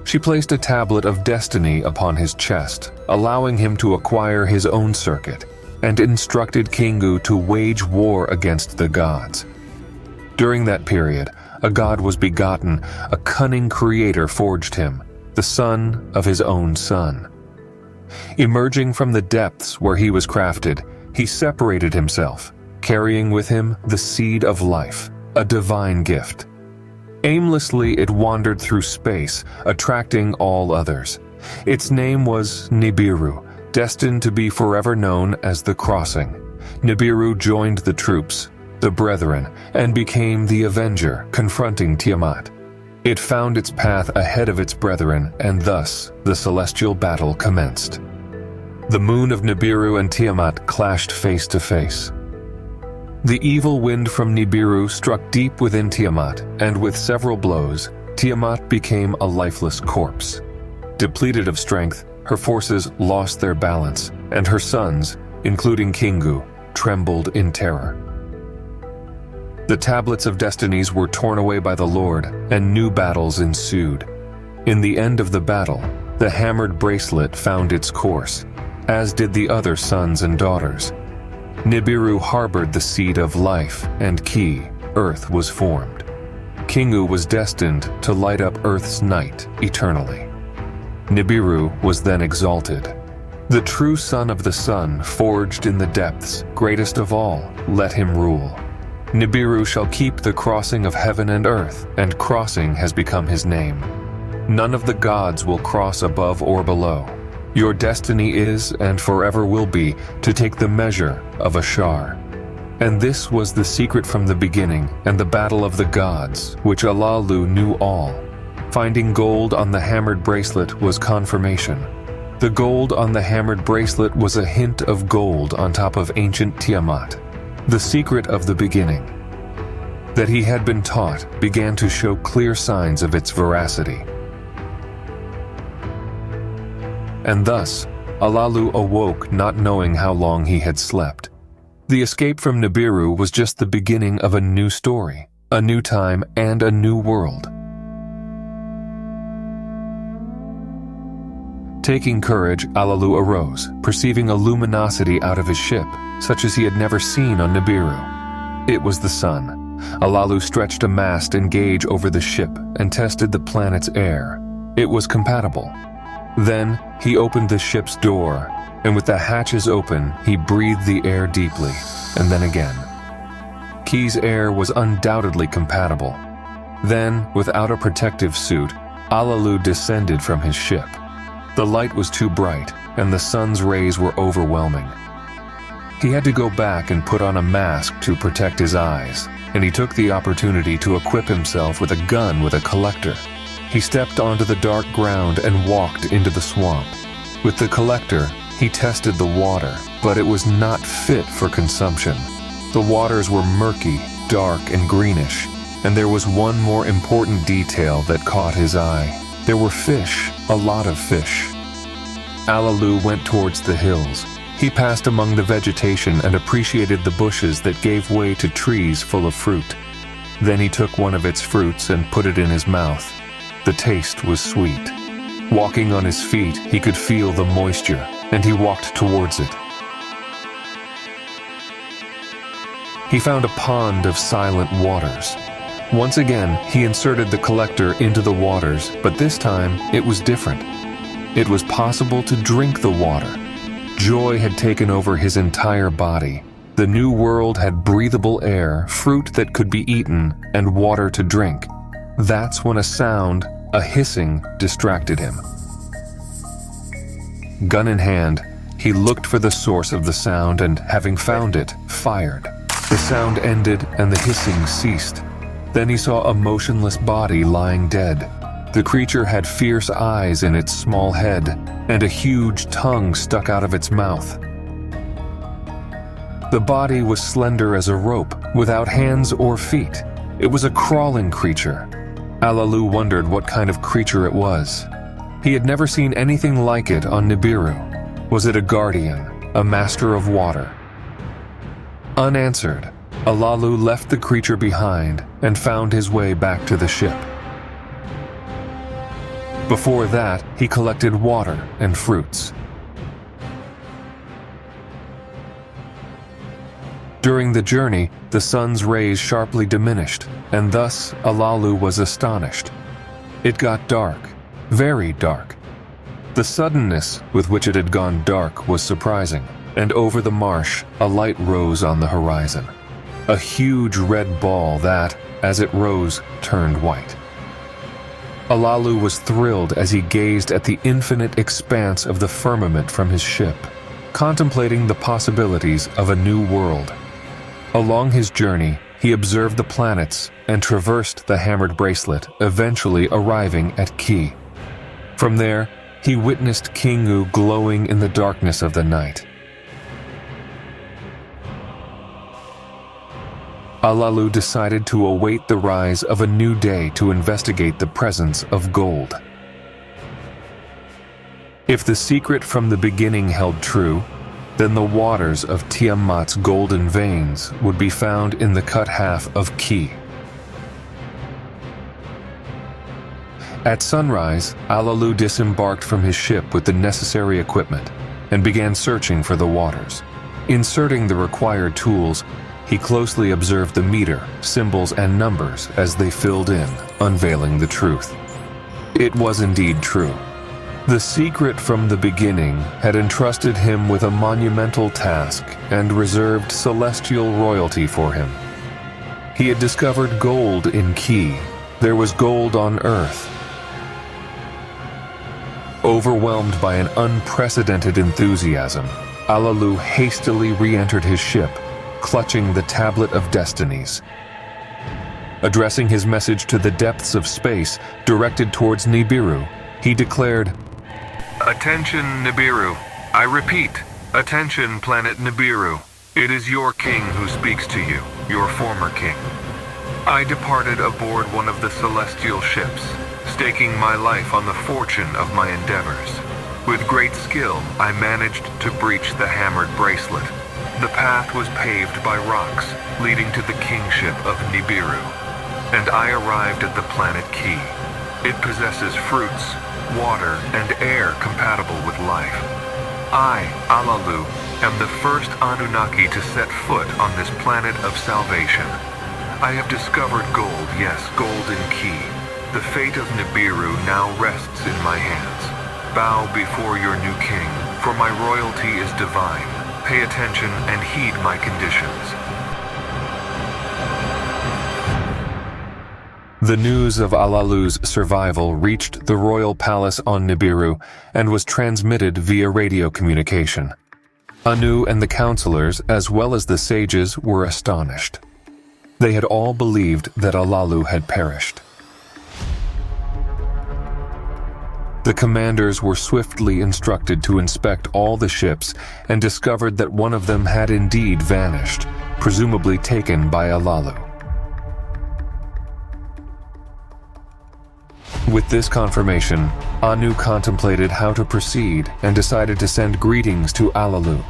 She placed a tablet of destiny upon his chest, allowing him to acquire his own circuit, and instructed Kingu to wage war against the gods. During that period, a god was begotten, a cunning creator forged him, the son of his own son. Emerging from the depths where he was crafted, he separated himself, carrying with him the seed of life, a divine gift. Aimlessly, it wandered through space, attracting all others. Its name was Nibiru, destined to be forever known as the Crossing. Nibiru joined the troops, the Brethren, and became the Avenger, confronting Tiamat. It found its path ahead of its brethren, and thus the celestial battle commenced. The moon of Nibiru and Tiamat clashed face to face. The evil wind from Nibiru struck deep within Tiamat, and with several blows, Tiamat became a lifeless corpse. Depleted of strength, her forces lost their balance, and her sons, including Kingu, trembled in terror. The tablets of destinies were torn away by the Lord, and new battles ensued. In the end of the battle, the hammered bracelet found its course, as did the other sons and daughters. Nibiru harbored the seed of life, and Ki, Earth, was formed. Kingu was destined to light up Earth's night eternally. Nibiru was then exalted. The true son of the sun, forged in the depths, greatest of all, let him rule. Nibiru shall keep the crossing of heaven and earth, and crossing has become his name. None of the gods will cross above or below. Your destiny is, and forever will be, to take the measure of Ashar. And this was the secret from the beginning, and the battle of the gods, which Alalu knew all. Finding gold on the hammered bracelet was confirmation. The gold on the hammered bracelet was a hint of gold on top of ancient Tiamat. The secret of the beginning that he had been taught began to show clear signs of its veracity. And thus, Alalu awoke not knowing how long he had slept. The escape from Nibiru was just the beginning of a new story, a new time, and a new world. Taking courage, Alalu arose, perceiving a luminosity out of his ship, such as he had never seen on Nibiru. It was the sun. Alalu stretched a mast and gauge over the ship and tested the planet's air. It was compatible. Then he opened the ship's door, and with the hatches open, he breathed the air deeply, and then again. Ki's air was undoubtedly compatible. Then, without a protective suit, Alalu descended from his ship. The light was too bright, and the sun's rays were overwhelming. He had to go back and put on a mask to protect his eyes, and he took the opportunity to equip himself with a gun with a collector. He stepped onto the dark ground and walked into the swamp. With the collector, he tested the water, but it was not fit for consumption. The waters were murky, dark, and greenish, and there was one more important detail that caught his eye. There were fish, a lot of fish. Alalu went towards the hills. He passed among the vegetation and appreciated the bushes that gave way to trees full of fruit. Then he took one of its fruits and put it in his mouth. The taste was sweet. Walking on his feet, he could feel the moisture, and he walked towards it. He found a pond of silent waters. Once again, he inserted the collector into the waters, but this time it was different. It was possible to drink the water. Joy had taken over his entire body. The new world had breathable air, fruit that could be eaten, and water to drink. That's when a sound, a hissing, distracted him. Gun in hand, he looked for the source of the sound and, having found it, fired. The sound ended and the hissing ceased. Then he saw a motionless body lying dead. The creature had fierce eyes in its small head, and a huge tongue stuck out of its mouth. The body was slender as a rope, without hands or feet. It was a crawling creature. Alalu wondered what kind of creature it was. He had never seen anything like it on Nibiru. Was it a guardian, a master of water? Unanswered, Alalu left the creature behind and found his way back to the ship. Before that, he collected water and fruits. During the journey, the sun's rays sharply diminished, and thus Alalu was astonished. It got dark, very dark. The suddenness with which it had gone dark was surprising, and over the marsh, a light rose on the horizon. A huge red ball that, as it rose, turned white. Alalu was thrilled as he gazed at the infinite expanse of the firmament from his ship, contemplating the possibilities of a new world. Along his journey, he observed the planets and traversed the hammered bracelet, eventually arriving at Ki. From there, he witnessed Kingu glowing in the darkness of the night. Alalu decided to await the rise of a new day to investigate the presence of gold. If the secret from the beginning held true, then the waters of Tiamat's golden veins would be found in the cut half of Ki. At sunrise, Alalu disembarked from his ship with the necessary equipment and began searching for the waters. Inserting the required tools, he closely observed the meter, symbols, and numbers as they filled in, unveiling the truth. It was indeed true. The secret from the beginning had entrusted him with a monumental task and reserved celestial royalty for him. He had discovered gold in Ki. There was gold on Earth. Overwhelmed by an unprecedented enthusiasm, Alalu hastily re-entered his ship, clutching the Tablet of Destinies. Addressing his message to the depths of space directed towards Nibiru, he declared, "Attention, Nibiru. I repeat, attention, planet Nibiru. It is your king who speaks to you, your former king. I departed aboard one of the celestial ships, staking my life on the fortune of my endeavors. With great skill, I managed to breach the hammered bracelet. The path was paved by rocks, leading to the kingship of Nibiru, and I arrived at the planet Ki. It possesses fruits, water, and air compatible with life. I, Alalu, am the first Anunnaki to set foot on this planet of salvation. I have discovered gold, yes, gold in Ki. The fate of Nibiru now rests in my hands. Bow before your new king, for my royalty is divine. Pay attention and heed my conditions." The news of Alalu's survival reached the royal palace on Nibiru and was transmitted via radio communication. Anu and the counselors, as well as the sages, were astonished. They had all believed that Alalu had perished. The commanders were swiftly instructed to inspect all the ships and discovered that one of them had indeed vanished, presumably taken by Alalu. With this confirmation, Anu contemplated how to proceed and decided to send greetings to Alalu.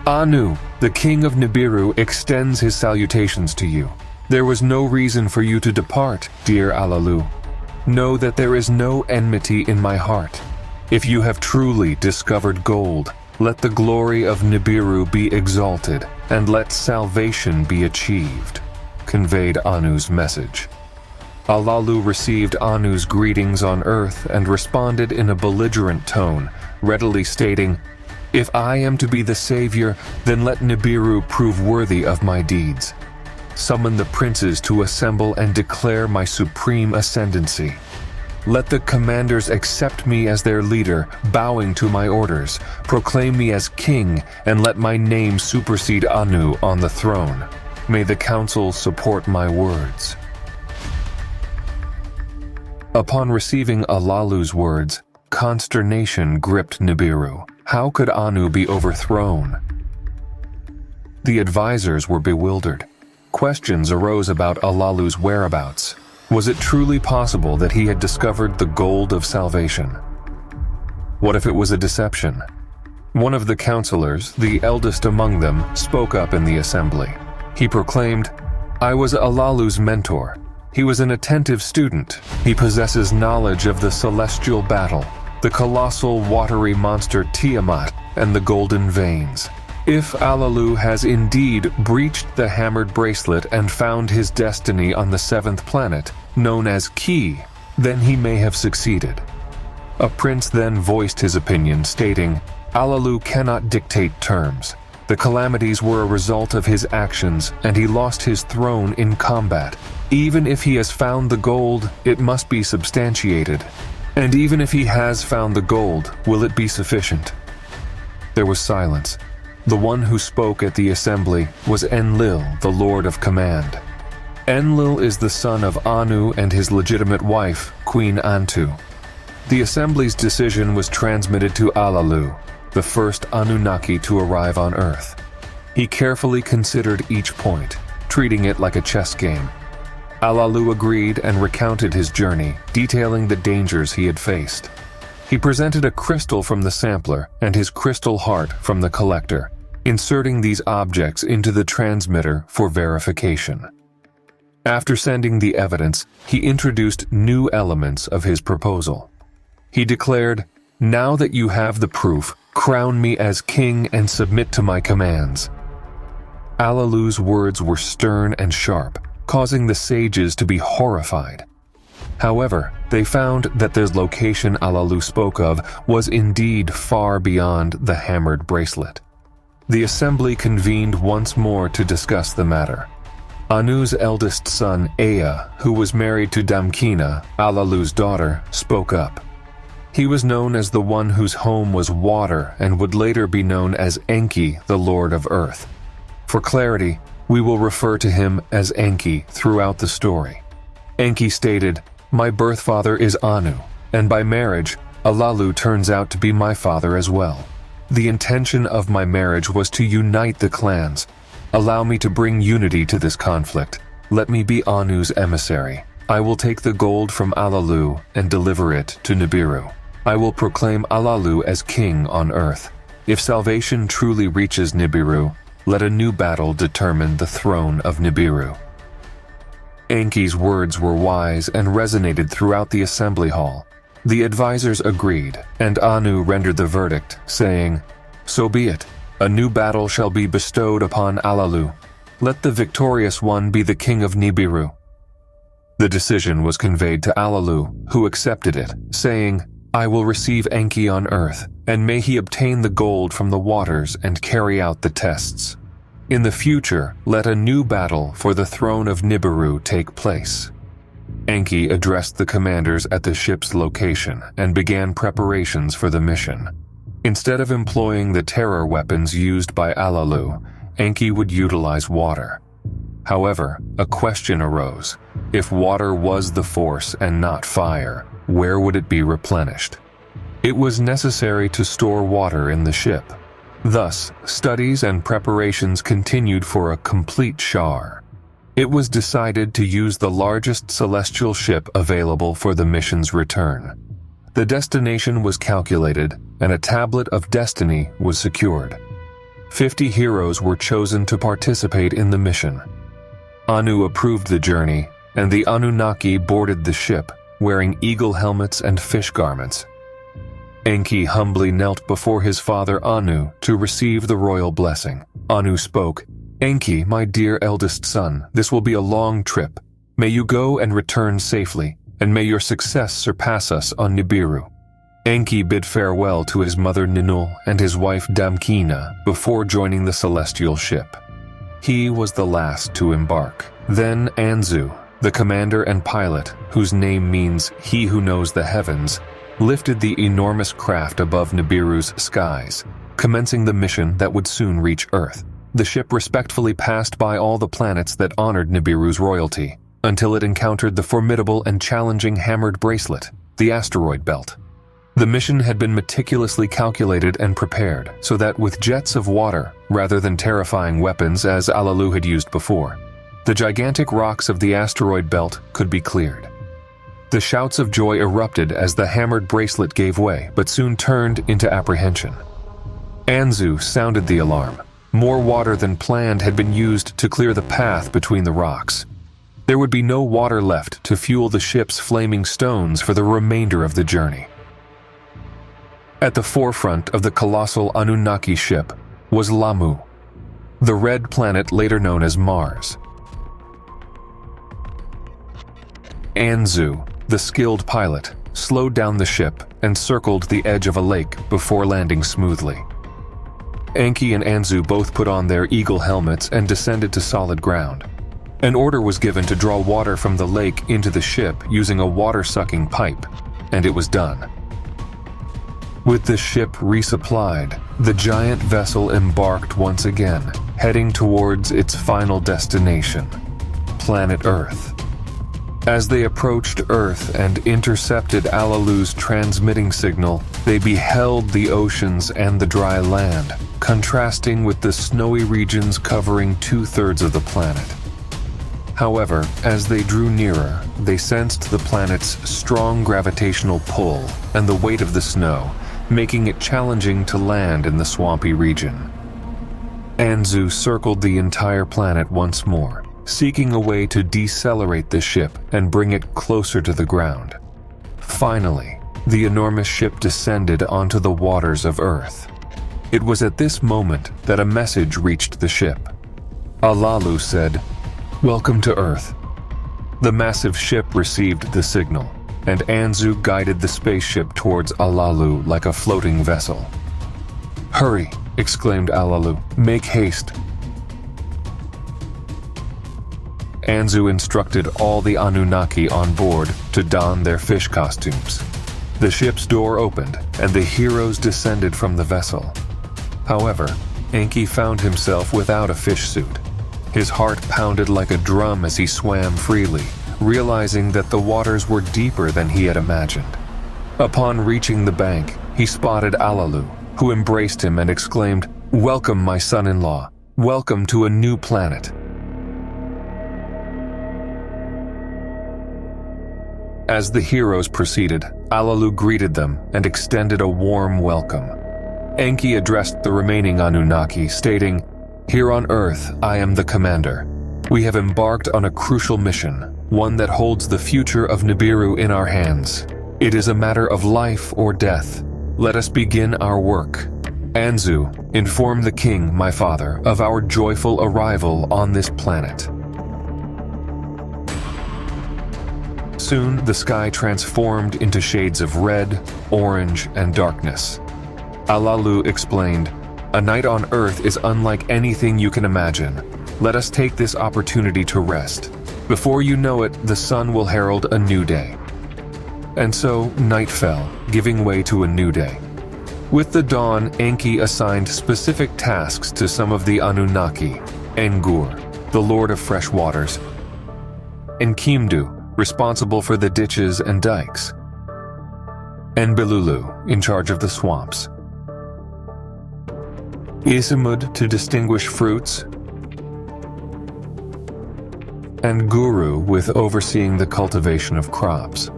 "Anu, the king of Nibiru, extends his salutations to you. There was no reason for you to depart, dear Alalu. Know that there is no enmity in my heart. If you have truly discovered gold, let the glory of Nibiru be exalted, and let salvation be achieved," conveyed Anu's message. Alalu received Anu's greetings on Earth and responded in a belligerent tone, readily stating, "If I am to be the savior, then let Nibiru prove worthy of my deeds. Summon the princes to assemble and declare my supreme ascendancy. Let the commanders accept me as their leader, bowing to my orders, proclaim me as king, and let my name supersede Anu on the throne. May the council support my words." Upon receiving Alalu's words, consternation gripped Nibiru. How could Anu be overthrown? The advisors were bewildered. Questions arose about Alalu's whereabouts. Was it truly possible that he had discovered the gold of salvation? What if it was a deception? One of the counselors, the eldest among them, spoke up in the assembly. He proclaimed, "I was Alalu's mentor. He was an attentive student. He possesses knowledge of the celestial battle, the colossal watery monster Tiamat, and the golden veins. If Alalu has indeed breached the hammered bracelet and found his destiny on the seventh planet, known as Ki, then he may have succeeded." A prince then voiced his opinion, stating, "Alalu cannot dictate terms. The calamities were a result of his actions, and he lost his throne in combat. Even if he has found the gold, it must be substantiated. And even if he has found the gold, will it be sufficient?" There was silence. The one who spoke at the assembly was Enlil, the Lord of Command. Enlil is the son of Anu and his legitimate wife, Queen Antu. The assembly's decision was transmitted to Alalu, the first Anunnaki to arrive on Earth. He carefully considered each point, treating it like a chess game. Alalu agreed and recounted his journey, detailing the dangers he had faced. He presented a crystal from the sampler and his crystal heart from the collector, inserting these objects into the transmitter for verification. After sending the evidence, he introduced new elements of his proposal. He declared, "Now that you have the proof, crown me as king and submit to my commands." Alalu's words were stern and sharp, causing the sages to be horrified. However, they found that the location Alalu spoke of was indeed far beyond the hammered bracelet. The assembly convened once more to discuss the matter. Anu's eldest son, Ea, who was married to Damkina, Alalu's daughter, spoke up. He was known as the one whose home was water and would later be known as Enki, the Lord of Earth. For clarity, we will refer to him as Enki throughout the story. Enki stated, "My birth father is Anu, and by marriage, Alalu turns out to be my father as well. The intention of my marriage was to unite the clans. Allow me to bring unity to this conflict. Let me be Anu's emissary. I will take the gold from Alalu and deliver it to Nibiru. I will proclaim Alalu as king on earth. If salvation truly reaches Nibiru, let a new battle determine the throne of Nibiru." Enki's words were wise and resonated throughout the assembly hall. The advisors agreed, and Anu rendered the verdict, saying, "So be it. A new battle shall be bestowed upon Alalu. Let the victorious one be the king of Nibiru." The decision was conveyed to Alalu, who accepted it, saying, "I will receive Enki on earth, and may he obtain the gold from the waters and carry out the tests. In the future, let a new battle for the throne of Nibiru take place." Enki addressed the commanders at the ship's location and began preparations for the mission. Instead of employing the terror weapons used by Alalu, Enki would utilize water. However, a question arose. If water was the force and not fire, where would it be replenished? It was necessary to store water in the ship. Thus, studies and preparations continued for a complete Shar. It was decided to use the largest celestial ship available for the mission's return. The destination was calculated, and a tablet of destiny was secured. 50 heroes were chosen to participate in the mission. Anu approved the journey, and the Anunnaki boarded the ship, wearing eagle helmets and fish garments. Enki humbly knelt before his father Anu to receive the royal blessing. Anu spoke, "Enki, my dear eldest son, this will be a long trip. May you go and return safely, and may your success surpass us on Nibiru." Enki bid farewell to his mother Ninul and his wife Damkina before joining the celestial ship. He was the last to embark. Then Anzu, the commander and pilot, whose name means "he who knows the heavens," lifted the enormous craft above Nibiru's skies, commencing the mission that would soon reach Earth. The ship respectfully passed by all the planets that honored Nibiru's royalty, until it encountered the formidable and challenging hammered bracelet, the asteroid belt. The mission had been meticulously calculated and prepared so that with jets of water, rather than terrifying weapons as Alalu had used before, the gigantic rocks of the asteroid belt could be cleared. The shouts of joy erupted as the hammered bracelet gave way, but soon turned into apprehension. Anzu sounded the alarm. More water than planned had been used to clear the path between the rocks. There would be no water left to fuel the ship's flaming stones for the remainder of the journey. At the forefront of the colossal Anunnaki ship was Lamu, the red planet later known as Mars. Anzu, the skilled pilot, slowed down the ship and circled the edge of a lake before landing smoothly. Enki and Anzu both put on their eagle helmets and descended to solid ground. An order was given to draw water from the lake into the ship using a water-sucking pipe, and it was done. With the ship resupplied, the giant vessel embarked once again, heading towards its final destination, planet Earth. As they approached Earth and intercepted Alalu's transmitting signal, they beheld the oceans and the dry land, contrasting with the snowy regions covering 2/3 of the planet. However, as they drew nearer, they sensed the planet's strong gravitational pull and the weight of the snow, making it challenging to land in the swampy region. Anzu circled the entire planet once more, seeking a way to decelerate the ship and bring it closer to the ground. Finally, the enormous ship descended onto the waters of Earth. It was at this moment that a message reached the ship. Alalu said, "Welcome to Earth." The massive ship received the signal, and Anzu guided the spaceship towards Alalu like a floating vessel. "Hurry!" exclaimed Alalu. "Make haste!" Anzu instructed all the Anunnaki on board to don their fish costumes. The ship's door opened, and the heroes descended from the vessel. However, Enki found himself without a fish suit. His heart pounded like a drum as he swam freely, realizing that the waters were deeper than he had imagined. Upon reaching the bank, he spotted Alalu, who embraced him and exclaimed, "Welcome, my son-in-law. Welcome to a new planet." As the heroes proceeded, Alalu greeted them and extended a warm welcome. Enki addressed the remaining Anunnaki, stating, "Here on Earth, I am the commander. We have embarked on a crucial mission, one that holds the future of Nibiru in our hands. It is a matter of life or death. Let us begin our work. Anzu, inform the king, my father, of our joyful arrival on this planet." Soon, the sky transformed into shades of red, orange, and darkness. Alalu explained, "A night on Earth is unlike anything you can imagine. Let us take this opportunity to rest. Before you know it, the sun will herald a new day." And so, night fell, giving way to a new day. With the dawn, Enki assigned specific tasks to some of the Anunnaki: Engur, the Lord of Fresh Waters, Enkimdu, responsible for the ditches and dikes, and Belulu, in charge of the swamps, Isimud to distinguish fruits, and Guru with overseeing the cultivation of crops.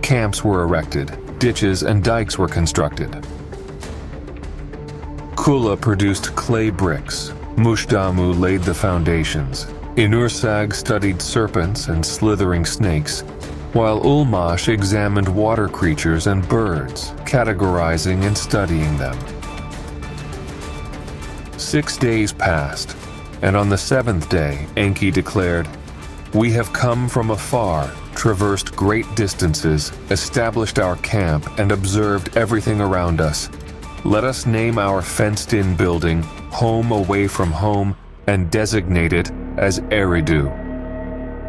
Camps were erected, ditches and dikes were constructed. Kula produced clay bricks, Mushdamu laid the foundations, Inursag studied serpents and slithering snakes, while Ulmash examined water creatures and birds, categorizing and studying them. 6 days passed, and on the 7th day, Enki declared, "We have come from afar, traversed great distances, established our camp, and observed everything around us. Let us name our fenced-in building, Home Away from Home, and designate it as Eridu."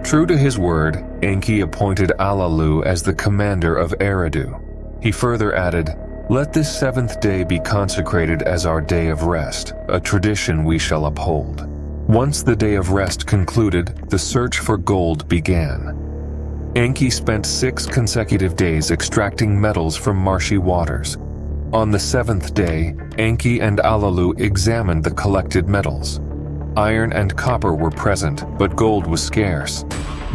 True to his word, Enki appointed Alalu as the commander of Eridu. He further added, "Let this 7th day be consecrated as our day of rest, a tradition we shall uphold." Once the day of rest concluded, the search for gold began. Enki spent 6 consecutive days extracting metals from marshy waters. On the 7th day, Enki and Alalu examined the collected metals. Iron and copper were present, but gold was scarce.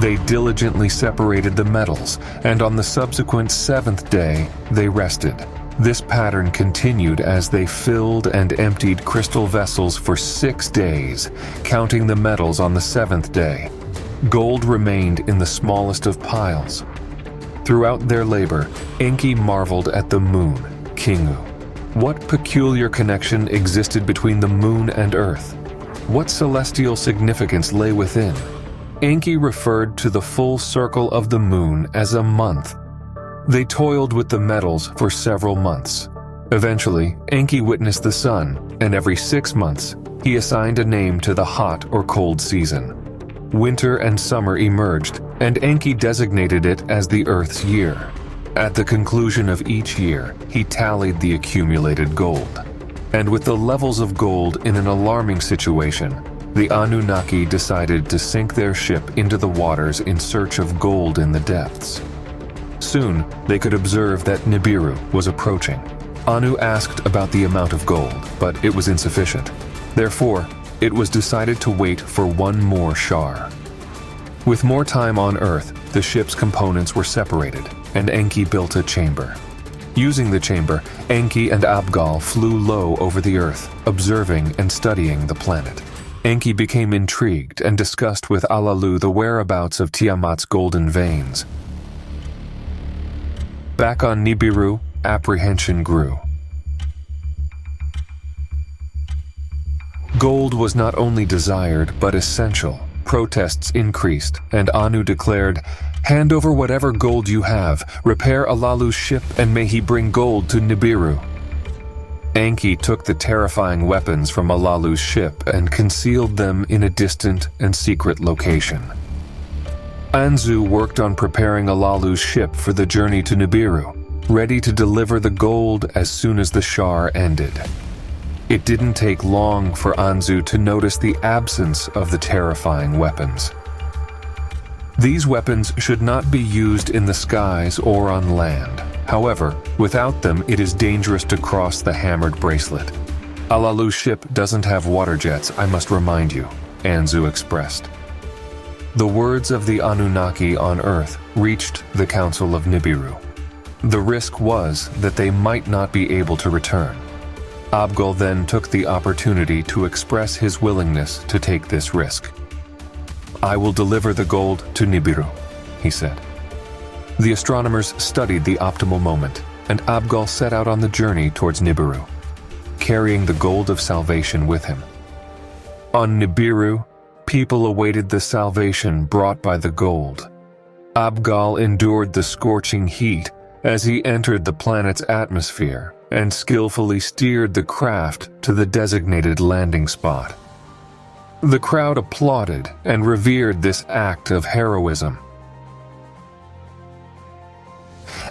They diligently separated the metals, and on the subsequent 7th day, they rested. This pattern continued as they filled and emptied crystal vessels for 6 days, counting the metals on the 7th day. Gold remained in the smallest of piles. Throughout their labor, Enki marveled at the moon, Kingu. What peculiar connection existed between the moon and Earth? What celestial significance lay within? Enki referred to the full circle of the moon as a month. They toiled with the metals for several months. Eventually, Enki witnessed the sun, and every 6 months, he assigned a name to the hot or cold season. Winter and summer emerged, and Enki designated it as the Earth's year. At the conclusion of each year, he tallied the accumulated gold. And with the levels of gold in an alarming situation, the Anunnaki decided to sink their ship into the waters in search of gold in the depths. Soon, they could observe that Nibiru was approaching. Anu asked about the amount of gold, but it was insufficient. Therefore, it was decided to wait for one more Shar. With more time on Earth, the ship's components were separated, and Enki built a chamber. Using the chamber, Enki and Abgal flew low over the Earth, observing and studying the planet. Enki became intrigued and discussed with Alalu the whereabouts of Tiamat's golden veins. Back on Nibiru, apprehension grew. Gold was not only desired, but essential. Protests increased, and Anu declared, "Hand over whatever gold you have, repair Alalu's ship, and may he bring gold to Nibiru." Enki took the terrifying weapons from Alalu's ship and concealed them in a distant and secret location. Anzu worked on preparing Alalu's ship for the journey to Nibiru, ready to deliver the gold as soon as the Shar ended. It didn't take long for Anzu to notice the absence of the terrifying weapons. These weapons should not be used in the skies or on land. However, without them, it is dangerous to cross the hammered bracelet. Alalu's ship doesn't have water jets, I must remind you, Anzu expressed. The words of the Anunnaki on Earth reached the Council of Nibiru. The risk was that they might not be able to return. Abgal then took the opportunity to express his willingness to take this risk. "I will deliver the gold to Nibiru," he said. The astronomers studied the optimal moment, and Abgal set out on the journey towards Nibiru, carrying the gold of salvation with him. On Nibiru, people awaited the salvation brought by the gold. Abgal endured the scorching heat as he entered the planet's atmosphere and skillfully steered the craft to the designated landing spot. The crowd applauded and revered this act of heroism.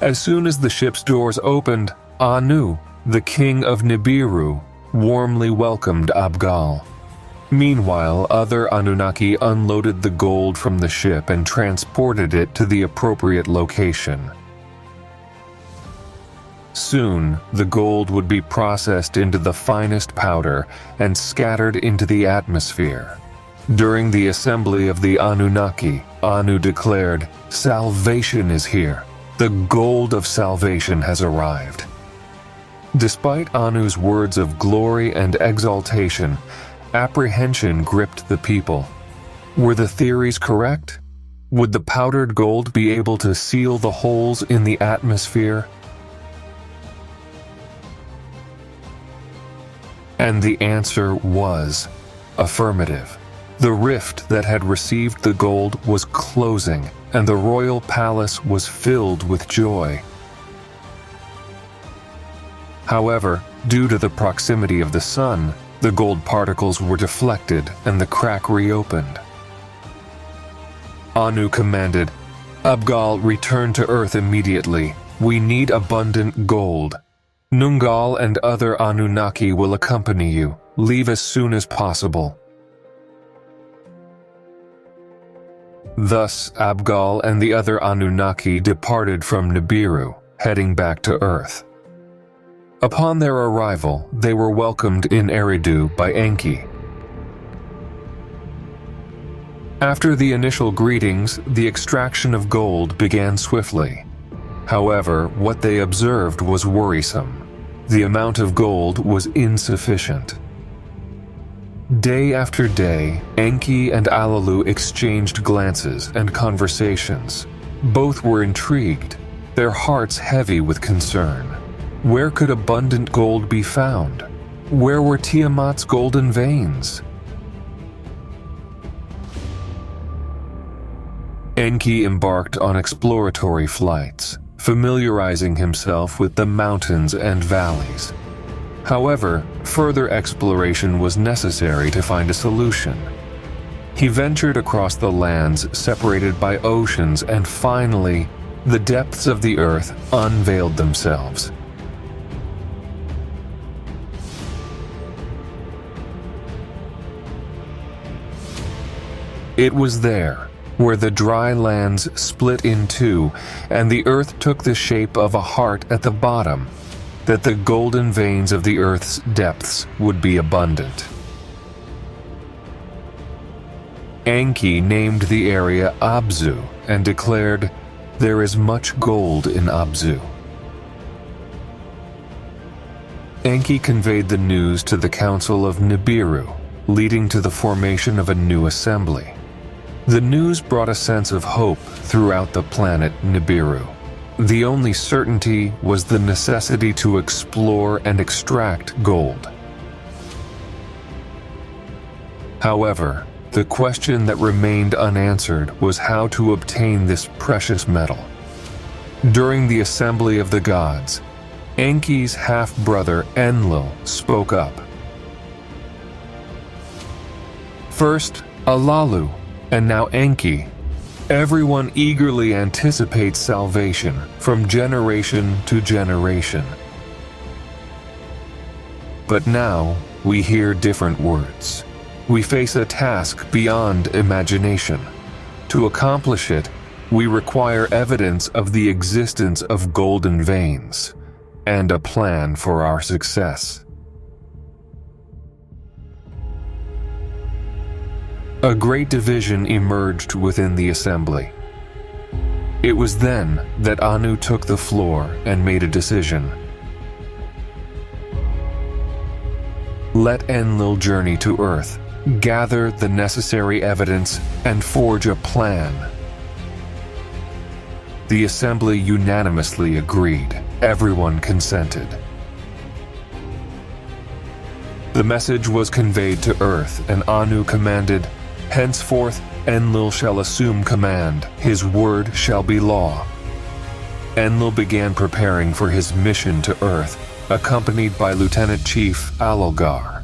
As soon as the ship's doors opened, Anu, the king of Nibiru, warmly welcomed Abgal. Meanwhile, other Anunnaki unloaded the gold from the ship and transported it to the appropriate location. Soon, the gold would be processed into the finest powder and scattered into the atmosphere. During the assembly of the Anunnaki, Anu declared, "Salvation is here. The gold of salvation has arrived." Despite Anu's words of glory and exaltation, apprehension gripped the people. Were the theories correct? Would the powdered gold be able to seal the holes in the atmosphere? And the answer was affirmative. The rift that had received the gold was closing, and the royal palace was filled with joy. However, due to the proximity of the sun, the gold particles were deflected and the crack reopened. Anu commanded, "Abgal, return to Earth immediately. We need abundant gold. Nungal and other Anunnaki will accompany you. Leave as soon as possible." Thus, Abgal and the other Anunnaki departed from Nibiru, heading back to Earth. Upon their arrival, they were welcomed in Eridu by Enki. After the initial greetings, the extraction of gold began swiftly. However, what they observed was worrisome. The amount of gold was insufficient. Day after day, Enki and Alalu exchanged glances and conversations. Both were intrigued, their hearts heavy with concern. Where could abundant gold be found? Where were Tiamat's golden veins? Enki embarked on exploratory flights, familiarizing himself with the mountains and valleys. However, further exploration was necessary to find a solution. He ventured across the lands separated by oceans, and finally, the depths of the earth unveiled themselves. It was there, where the dry lands split in two and the earth took the shape of a heart at the bottom, that the golden veins of the earth's depths would be abundant. Enki named the area Abzu and declared, "There is much gold in Abzu." Enki conveyed the news to the Council of Nibiru, leading to the formation of a new assembly. The news brought a sense of hope throughout the planet Nibiru. The only certainty was the necessity to explore and extract gold. However, the question that remained unanswered was how to obtain this precious metal. During the assembly of the gods, Enki's half-brother Enlil spoke up. First, Alalu, and now Enki. Everyone eagerly anticipates salvation from generation to generation. But now we hear different words. We face a task beyond imagination. To accomplish it, we require evidence of the existence of golden veins and a plan for our success. A great division emerged within the assembly. It was then that Anu took the floor and made a decision. Let Enlil journey to Earth, gather the necessary evidence, and forge a plan. The assembly unanimously agreed. Everyone consented. The message was conveyed to Earth, and Anu commanded, "Henceforth, Enlil shall assume command. His word shall be law." Enlil began preparing for his mission to Earth, accompanied by Lieutenant Chief Alulgar.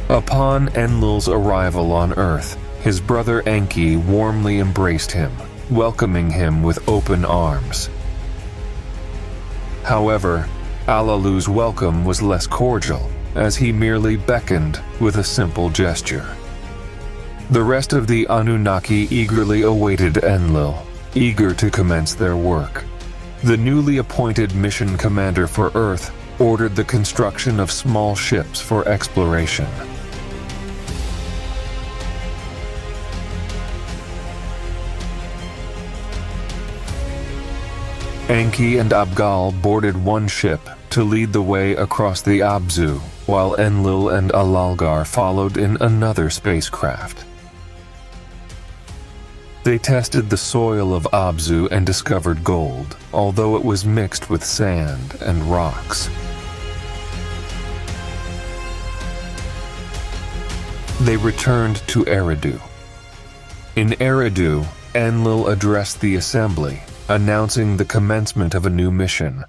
Upon Enlil's arrival on Earth, his brother Enki warmly embraced him, welcoming him with open arms. However, Alalu's welcome was less cordial, as he merely beckoned with a simple gesture. The rest of the Anunnaki eagerly awaited Enlil, eager to commence their work. The newly appointed mission commander for Earth ordered the construction of small ships for exploration. Enki and Abgal boarded one ship to lead the way across the Abzu, while Enlil and Alalgar followed in another spacecraft. They tested the soil of Abzu and discovered gold, although it was mixed with sand and rocks. They returned to Eridu. In Eridu, Enlil addressed the assembly, announcing the commencement of a new mission.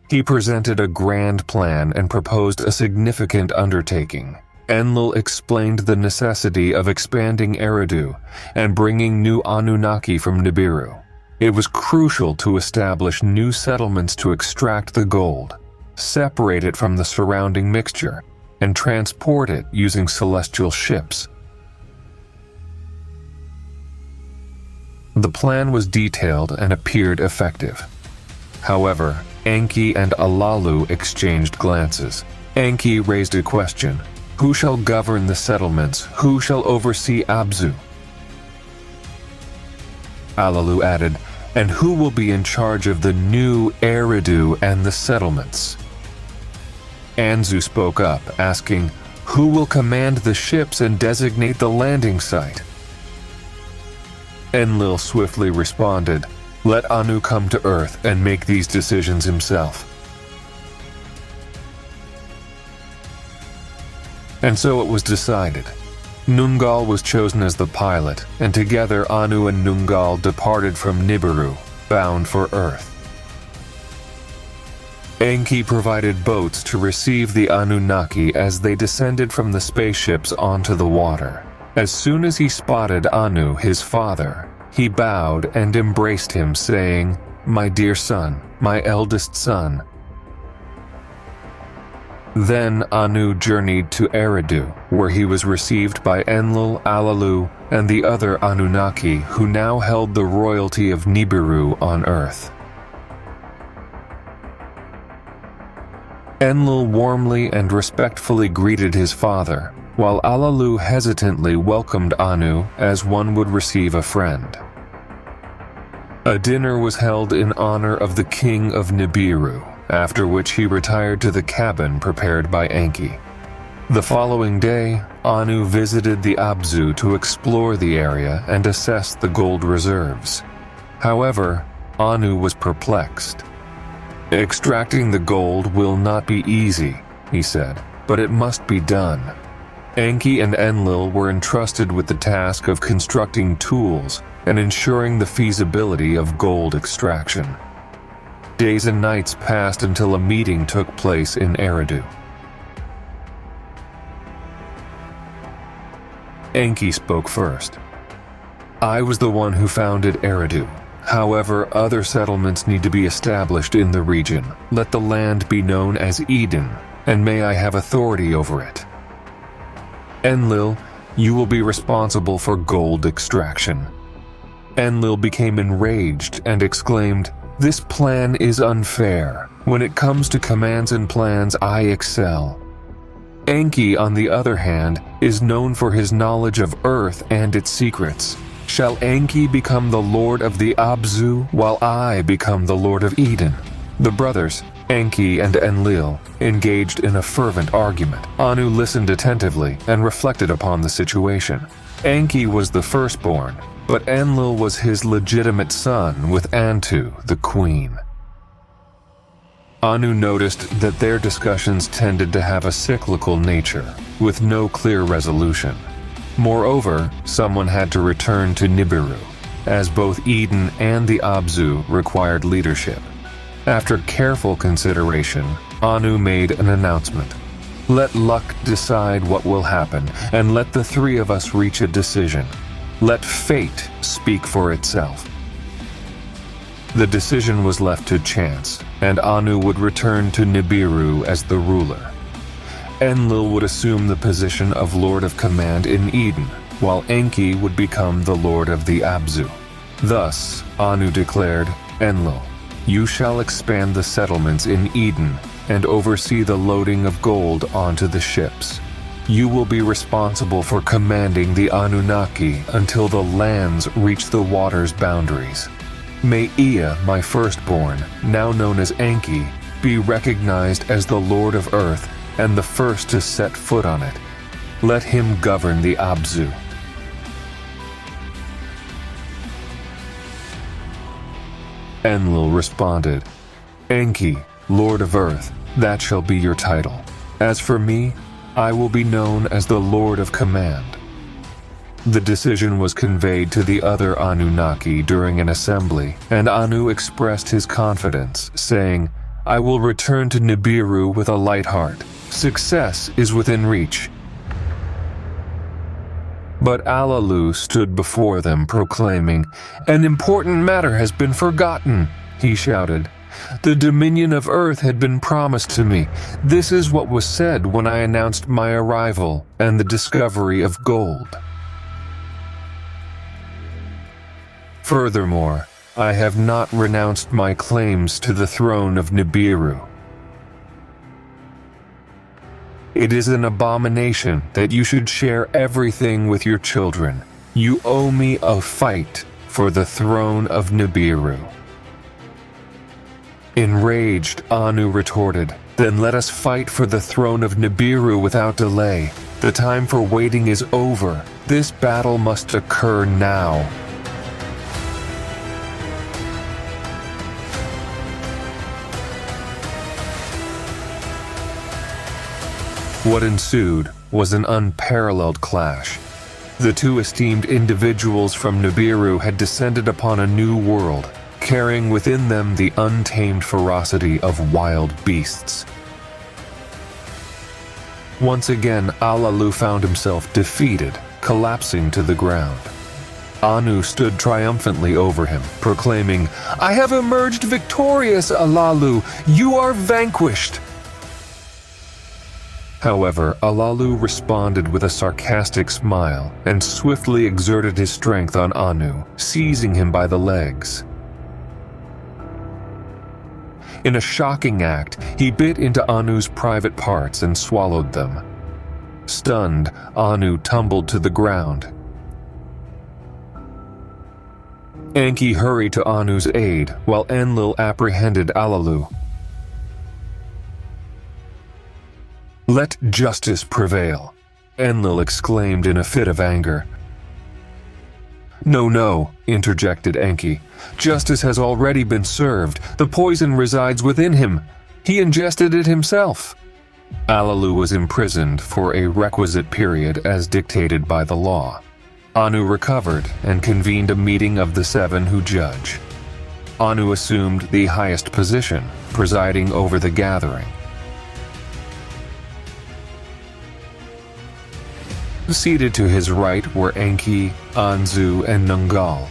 He presented a grand plan and proposed a significant undertaking. Enlil explained the necessity of expanding Eridu and bringing new Anunnaki from Nibiru. It was crucial to establish new settlements to extract the gold, separate it from the surrounding mixture, and transport it using celestial ships. The plan was detailed and appeared effective. However, Enki and Alalu exchanged glances. Enki raised a question. Who shall govern the settlements? Who shall oversee Abzu? Alalu added, and who will be in charge of the new Eridu and the settlements? Anzu spoke up, asking, who will command the ships and designate the landing site? Enlil swiftly responded, let Anu come to Earth and make these decisions himself. And so it was decided. Nungal was chosen as the pilot, and together Anu and Nungal departed from Nibiru, bound for Earth. Enki provided boats to receive the Anunnaki as they descended from the spaceships onto the water. As soon as he spotted Anu, his father, he bowed and embraced him, saying, "My dear son, my eldest son." Then Anu journeyed to Eridu, where he was received by Enlil, Alalu, and the other Anunnaki who now held the royalty of Nibiru on Earth. Enlil warmly and respectfully greeted his father, while Alalu hesitantly welcomed Anu as one would receive a friend. A dinner was held in honor of the king of Nibiru, after which he retired to the cabin prepared by Enki. The following day, Anu visited the Abzu to explore the area and assess the gold reserves. However, Anu was perplexed. "Extracting the gold will not be easy," he said, "but it must be done." Enki and Enlil were entrusted with the task of constructing tools and ensuring the feasibility of gold extraction. Days and nights passed until a meeting took place in Eridu. Enki spoke first. "I was the one who founded Eridu. However, other settlements need to be established in the region. Let the land be known as Eden, and may I have authority over it. Enlil, you will be responsible for gold extraction." Enlil became enraged and exclaimed, "This plan is unfair. When it comes to commands and plans, I excel." Enki, on the other hand, is known for his knowledge of Earth and its secrets. Shall Enki become the lord of the Abzu, while I become the lord of Eden? The brothers, Enki and Enlil, engaged in a fervent argument. Anu listened attentively and reflected upon the situation. Enki was the firstborn, but Enlil was his legitimate son with Antu, the queen. Anu noticed that their discussions tended to have a cyclical nature, with no clear resolution. Moreover, someone had to return to Nibiru, as both Eden and the Abzu required leadership. After careful consideration, Anu made an announcement. "Let luck decide what will happen, and let the three of us reach a decision. Let fate speak for itself." The decision was left to chance, and Anu would return to Nibiru as the ruler. Enlil would assume the position of Lord of Command in Eden, while Enki would become the Lord of the Abzu. Thus, Anu declared, "Enlil, you shall expand the settlements in Eden and oversee the loading of gold onto the ships. You will be responsible for commanding the Anunnaki until the lands reach the water's boundaries. May Ea, my firstborn, now known as Enki, be recognized as the Lord of Earth and the first to set foot on it. Let him govern the Abzu." Enlil responded, "Enki, Lord of Earth, that shall be your title. As for me, I will be known as the Lord of Command." The decision was conveyed to the other Anunnaki during an assembly, and Anu expressed his confidence, saying, "I will return to Nibiru with a light heart. Success is within reach." But Alalu stood before them proclaiming, "An important matter has been forgotten," he shouted. "The dominion of Earth had been promised to me. This is what was said when I announced my arrival and the discovery of gold. Furthermore, I have not renounced my claims to the throne of Nibiru. It is an abomination that you should share everything with your children. You owe me a fight for the throne of Nibiru." Enraged, Anu retorted, "Then let us fight for the throne of Nibiru without delay. The time for waiting is over. This battle must occur now." What ensued was an unparalleled clash. The two esteemed individuals from Nibiru had descended upon a new world, carrying within them the untamed ferocity of wild beasts. Once again, Alalu found himself defeated, collapsing to the ground. Anu stood triumphantly over him, proclaiming, "I have emerged victorious, Alalu! You are vanquished!" However, Alalu responded with a sarcastic smile and swiftly exerted his strength on Anu, seizing him by the legs. In a shocking act, he bit into Anu's private parts and swallowed them. Stunned, Anu tumbled to the ground. Enki hurried to Anu's aid, while Enlil apprehended Alalu. "Let justice prevail," Enlil exclaimed in a fit of anger. "No, no," interjected Enki. "Justice has already been served. The poison resides within him. He ingested it himself." Alalu was imprisoned for a requisite period as dictated by the law. Anu recovered and convened a meeting of the seven who judge. Anu assumed the highest position, presiding over the gathering. Seated to his right were Enki, Anzu, and Nungal,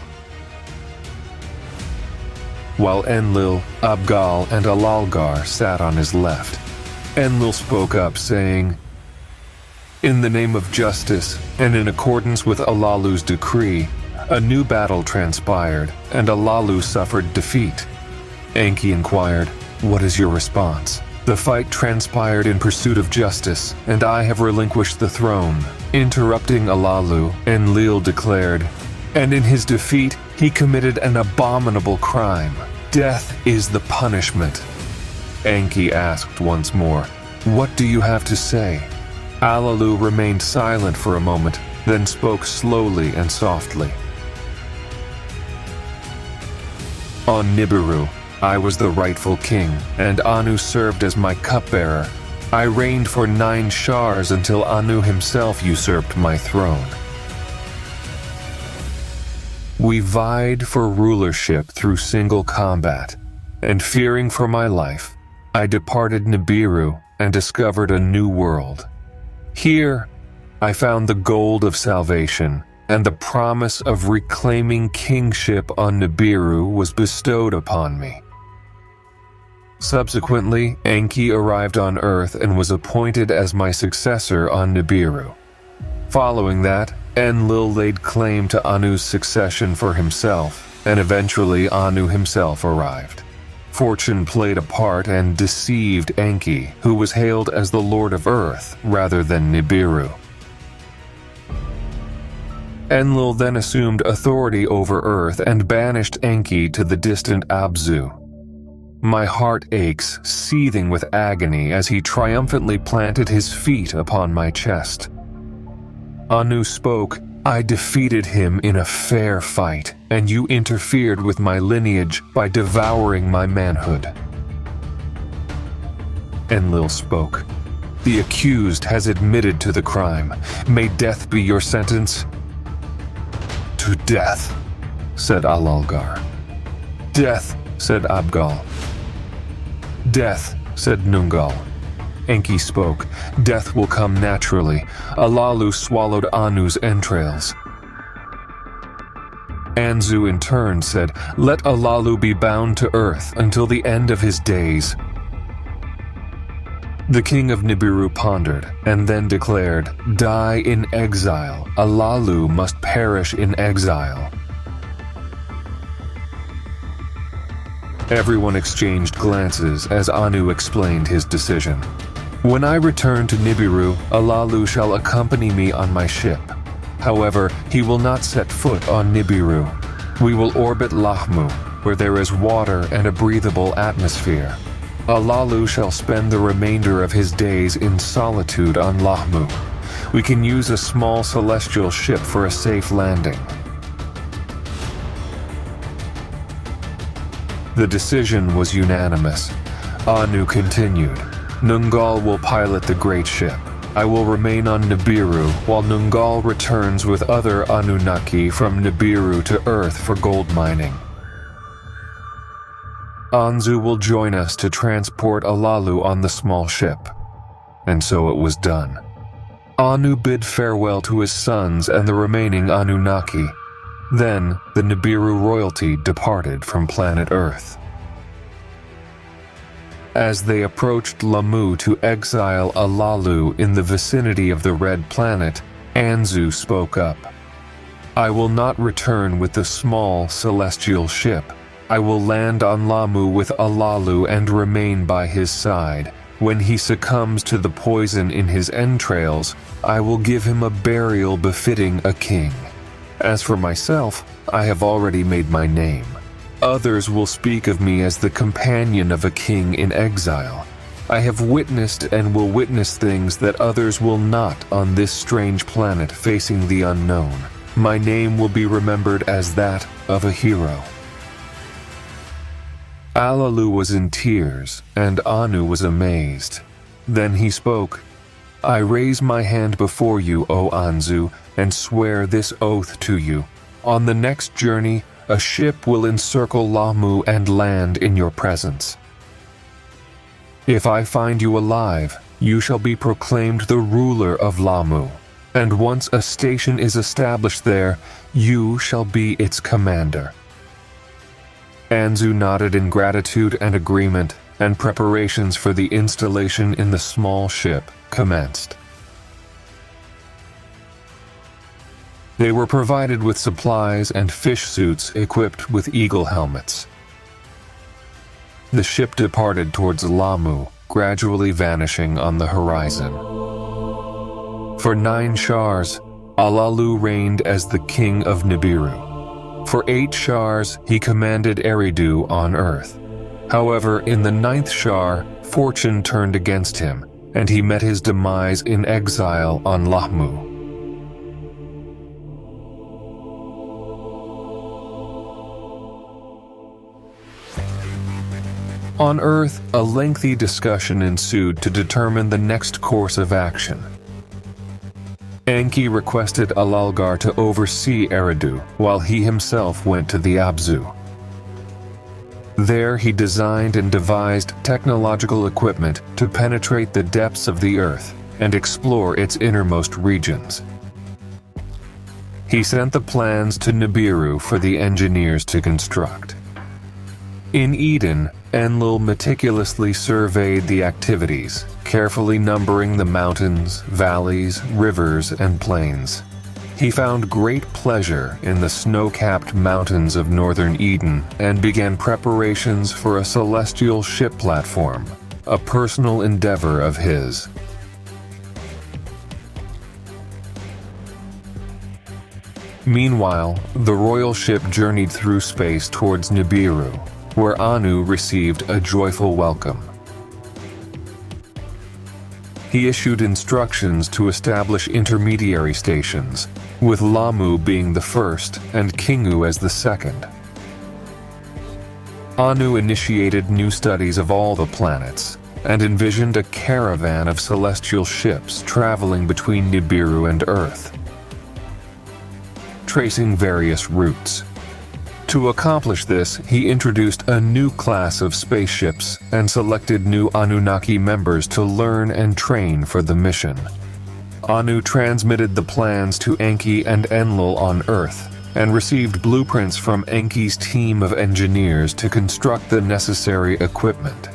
while Enlil, Abgal, and Alalgar sat on his left. Enlil spoke up, saying, "In the name of justice, and in accordance with Alalu's decree, a new battle transpired, and Alalu suffered defeat." Enki inquired, "What is your response?" "The fight transpired in pursuit of justice, and I have relinquished the throne." Interrupting Alalu, Enlil declared, "And in his defeat, he committed an abominable crime. Death is the punishment." Enki asked once more, "What do you have to say?" Alalu remained silent for a moment, then spoke slowly and softly. "On Nibiru, I was the rightful king, and Anu served as my cupbearer. I reigned for 9 shars until Anu himself usurped my throne. We vied for rulership through single combat, and fearing for my life, I departed Nibiru and discovered a new world. Here, I found the gold of salvation, and the promise of reclaiming kingship on Nibiru was bestowed upon me. Subsequently, Enki arrived on Earth and was appointed as my successor on Nibiru. Following that, Enlil laid claim to Anu's succession for himself, and eventually Anu himself arrived. Fortune played a part and deceived Enki, who was hailed as the Lord of Earth rather than Nibiru. Enlil then assumed authority over Earth and banished Enki to the distant Abzu. My heart aches, seething with agony as he triumphantly planted his feet upon my chest. Anu spoke, "I defeated him in a fair fight, and you interfered with my lineage by devouring my manhood." Enlil spoke, "The accused has admitted to the crime. May death be your sentence." "To death," said Alalgar. "Death," said Abgal. "Death," said Nungal. Enki spoke, "Death will come naturally. Alalu swallowed Anu's entrails." Anzu in turn said, "Let Alalu be bound to earth until the end of his days." The king of Nibiru pondered, and then declared, "Die in exile. Alalu must perish in exile." Everyone exchanged glances as Anu explained his decision. "When I return to Nibiru, Alalu shall accompany me on my ship. However, he will not set foot on Nibiru. We will orbit Lahmu, where there is water and a breathable atmosphere. Alalu shall spend the remainder of his days in solitude on Lahmu. We can use a small celestial ship for a safe landing." The decision was unanimous. Anu continued, "Nungal will pilot the great ship. I will remain on Nibiru while Nungal returns with other Anunnaki from Nibiru to Earth for gold mining. Anzu will join us to transport Alalu on the small ship." And so it was done. Anu bid farewell to his sons and the remaining Anunnaki. Then, the Nibiru royalty departed from planet Earth. As they approached Lahmu to exile Alalu in the vicinity of the Red Planet, Anzu spoke up. "I will not return with the small celestial ship. I will land on Lamu with Alalu and remain by his side. When he succumbs to the poison in his entrails, I will give him a burial befitting a king. As for myself, I have already made my name. Others will speak of me as the companion of a king in exile. I have witnessed and will witness things that others will not on this strange planet facing the unknown. My name will be remembered as that of a hero. Alalu was in tears, and Anu was amazed. Then he spoke. I raise my hand before you, O Anzu, and swear this oath to you. On the next journey, a ship will encircle Lamu and land in your presence. If I find you alive, you shall be proclaimed the ruler of Lamu, and once a station is established there, you shall be its commander. Anzu nodded in gratitude and agreement, and preparations for the installation in the small ship commenced. They were provided with supplies and fish suits equipped with eagle helmets. The ship departed towards Lamu, gradually vanishing on the horizon. For 9 shars, Alalu reigned as the king of Nibiru. For 8 shars, he commanded Eridu on Earth. However, in the 9th shar, fortune turned against him, and he met his demise in exile on Lamu. On Earth, a lengthy discussion ensued to determine the next course of action. Enki requested Alalgar to oversee Eridu, while he himself went to the Abzu. There he designed and devised technological equipment to penetrate the depths of the Earth and explore its innermost regions. He sent the plans to Nibiru for the engineers to construct. In Eden, Enlil meticulously surveyed the activities, carefully numbering the mountains, valleys, rivers, and plains. He found great pleasure in the snow-capped mountains of northern Eden and began preparations for a celestial ship platform, a personal endeavor of his. Meanwhile, the royal ship journeyed through space towards Nibiru, where Anu received a joyful welcome. He issued instructions to establish intermediary stations, with Lamu being the first and Kingu as the second. Anu initiated new studies of all the planets, and envisioned a caravan of celestial ships traveling between Nibiru and Earth, tracing various routes. To accomplish this, he introduced a new class of spaceships and selected new Anunnaki members to learn and train for the mission. Anu transmitted the plans to Enki and Enlil on Earth, and received blueprints from Enki's team of engineers to construct the necessary equipment.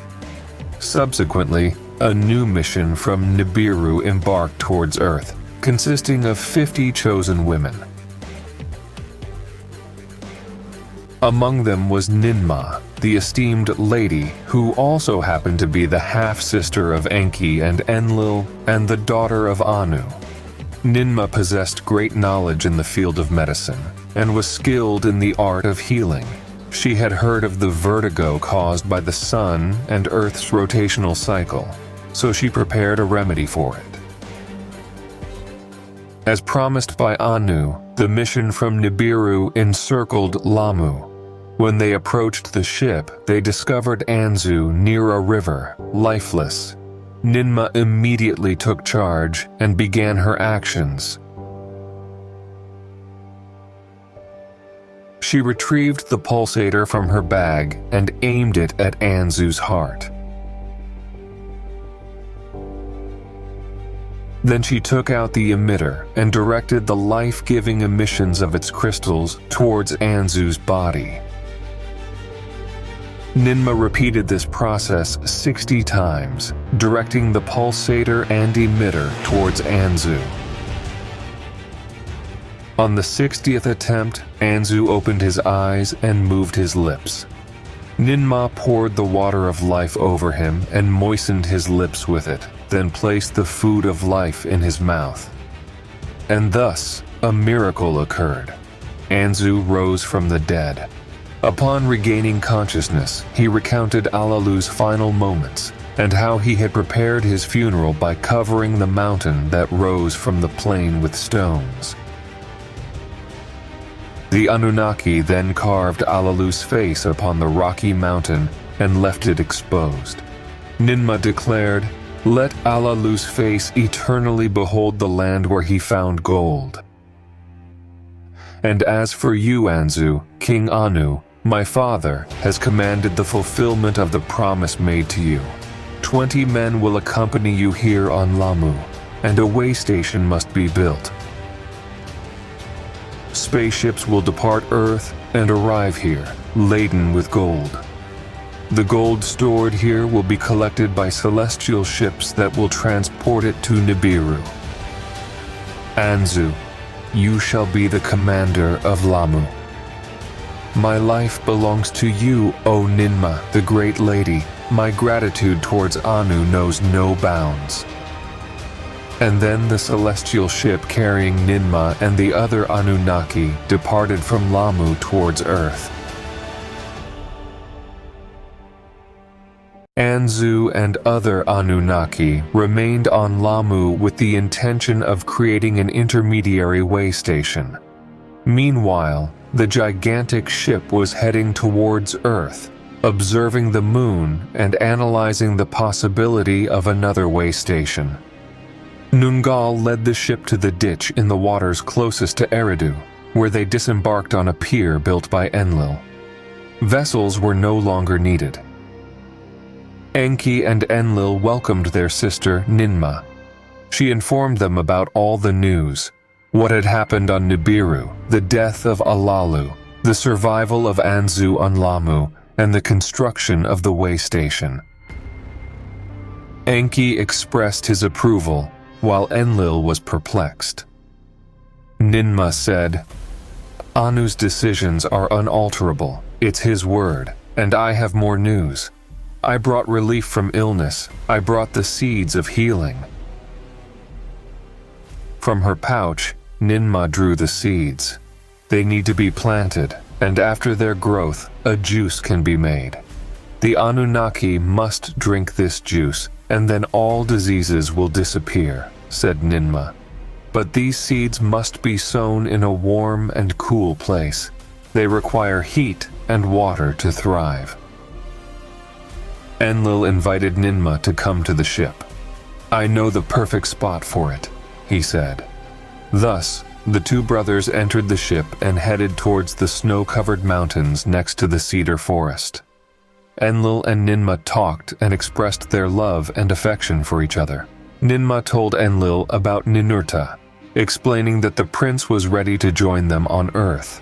Subsequently, a new mission from Nibiru embarked towards Earth, consisting of 50 chosen women. Among them was Ninma, the esteemed lady, who also happened to be the half-sister of Enki and Enlil and the daughter of Anu. Ninma possessed great knowledge in the field of medicine and was skilled in the art of healing. She had heard of the vertigo caused by the sun and Earth's rotational cycle, so she prepared a remedy for it. As promised by Anu, the mission from Nibiru encircled Lamu. When they approached the ship, they discovered Anzu near a river, lifeless. Ninma immediately took charge and began her actions. She retrieved the pulsator from her bag and aimed it at Anzu's heart. Then she took out the emitter and directed the life-giving emissions of its crystals towards Anzu's body. Ninma repeated this process 60 times, directing the pulsator and emitter towards Anzu. On the 60th attempt, Anzu opened his eyes and moved his lips. Ninma poured the water of life over him and moistened his lips with it, then placed the food of life in his mouth. And thus, a miracle occurred. Anzu rose from the dead. Upon regaining consciousness, he recounted Alalu's final moments and how he had prepared his funeral by covering the mountain that rose from the plain with stones. The Anunnaki then carved Alalu's face upon the rocky mountain and left it exposed. Ninma declared, "Let Alalu's face eternally behold the land where he found gold. And as for you, Anzu, King Anu, my father has commanded the fulfillment of the promise made to you. 20 men will accompany you here on Lamu, and a way station must be built. Spaceships will depart Earth and arrive here, laden with gold. The gold stored here will be collected by celestial ships that will transport it to Nibiru. Anzu, you shall be the commander of Lamu. My life belongs to you, O Ninma, the great lady. My gratitude towards Anu knows no bounds." And then the celestial ship carrying Ninma and the other Anunnaki departed from Lamu towards Earth. Anzu and other Anunnaki remained on Lamu with the intention of creating an intermediary way station. Meanwhile, the gigantic ship was heading towards Earth, observing the moon and analyzing the possibility of another way station. Nungal led the ship to the ditch in the waters closest to Eridu, where they disembarked on a pier built by Enlil. Vessels were no longer needed. Enki and Enlil welcomed their sister Ninma. She informed them about all the news, what had happened on Nibiru, the death of Alalu, the survival of Anzu on Lamu, and the construction of the way station. Enki expressed his approval, while Enlil was perplexed. Ninma said, "Anu's decisions are unalterable. It's his word, and I have more news. I brought relief from illness. I brought the seeds of healing." From her pouch, Ninma drew the seeds. They need to be planted, and after their growth, a juice can be made. The Anunnaki must drink this juice, and then all diseases will disappear, said Ninma. But these seeds must be sown in a warm and cool place. They require heat and water to thrive. Enlil invited Ninma to come to the ship. "I know the perfect spot for it," he said. Thus, the two brothers entered the ship and headed towards the snow-covered mountains next to the cedar forest. Enlil and Ninma talked and expressed their love and affection for each other. Ninma told Enlil about Ninurta, explaining that the prince was ready to join them on Earth.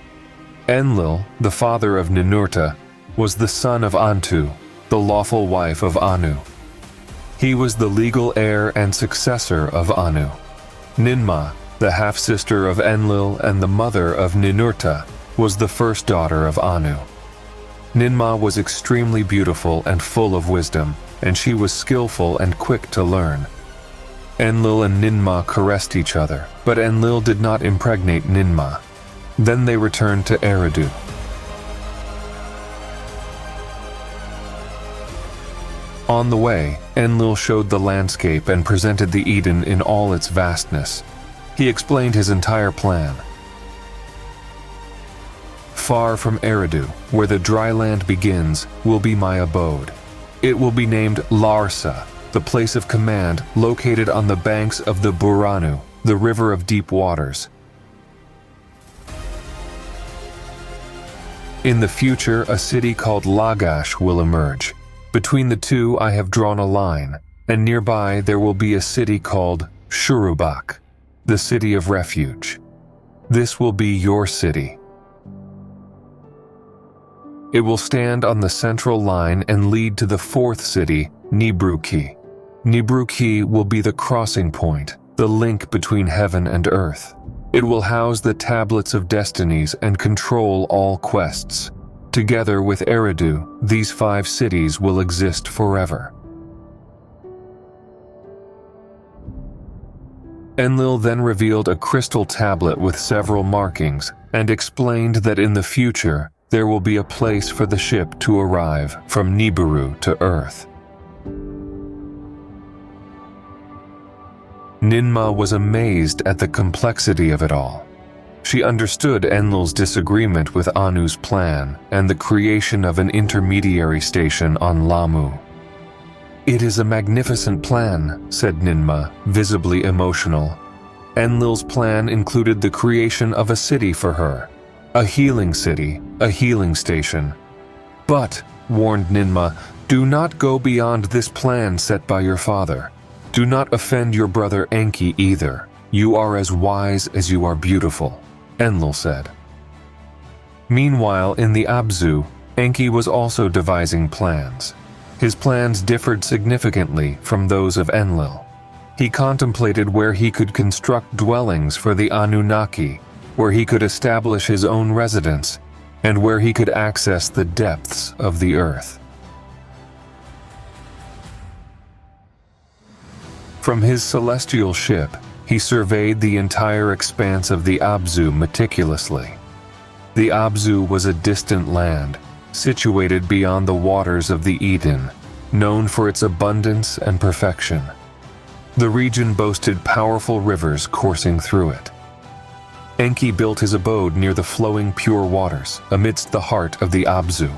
Enlil, the father of Ninurta, was the son of Antu, the lawful wife of Anu. He was the legal heir and successor of Anu. Ninma, the half-sister of Enlil and the mother of Ninurta, was the first daughter of Anu. Ninma was extremely beautiful and full of wisdom, and she was skillful and quick to learn. Enlil and Ninma caressed each other, but Enlil did not impregnate Ninma. Then they returned to Eridu. On the way, Enlil showed the landscape and presented the Eden in all its vastness. He explained his entire plan. Far from Eridu, where the dry land begins, will be my abode. It will be named Larsa, the place of command located on the banks of the Buranu, the river of deep waters. In the future, a city called Lagash will emerge. Between the two, I have drawn a line, and nearby there will be a city called Shurubak, the city of refuge. This will be your city. It will stand on the central line and lead to the fourth city, Nibruki. Nibruki will be the crossing point, the link between heaven and earth. It will house the tablets of destinies and control all quests. Together with Eridu, these 5 cities will exist forever. Enlil then revealed a crystal tablet with several markings and explained that in the future there will be a place for the ship to arrive from Nibiru to Earth. Ninmah was amazed at the complexity of it all. She understood Enlil's disagreement with Anu's plan and the creation of an intermediary station on Lahmu. "It is a magnificent plan," said Ninmah, visibly emotional. Enlil's plan included the creation of a city for her, a healing city, a healing station. "But," warned Ninmah, "do not go beyond this plan set by your father. Do not offend your brother Enki either. You are as wise as you are beautiful," Enlil said. Meanwhile, in the Abzu, Enki was also devising plans. His plans differed significantly from those of Enlil. He contemplated where he could construct dwellings for the Anunnaki, where he could establish his own residence, and where he could access the depths of the earth. From his celestial ship, he surveyed the entire expanse of the Abzu meticulously. The Abzu was a distant land, situated beyond the waters of the Eden, known for its abundance and perfection. The region boasted powerful rivers coursing through it. Enki built his abode near the flowing pure waters, amidst the heart of the Abzu.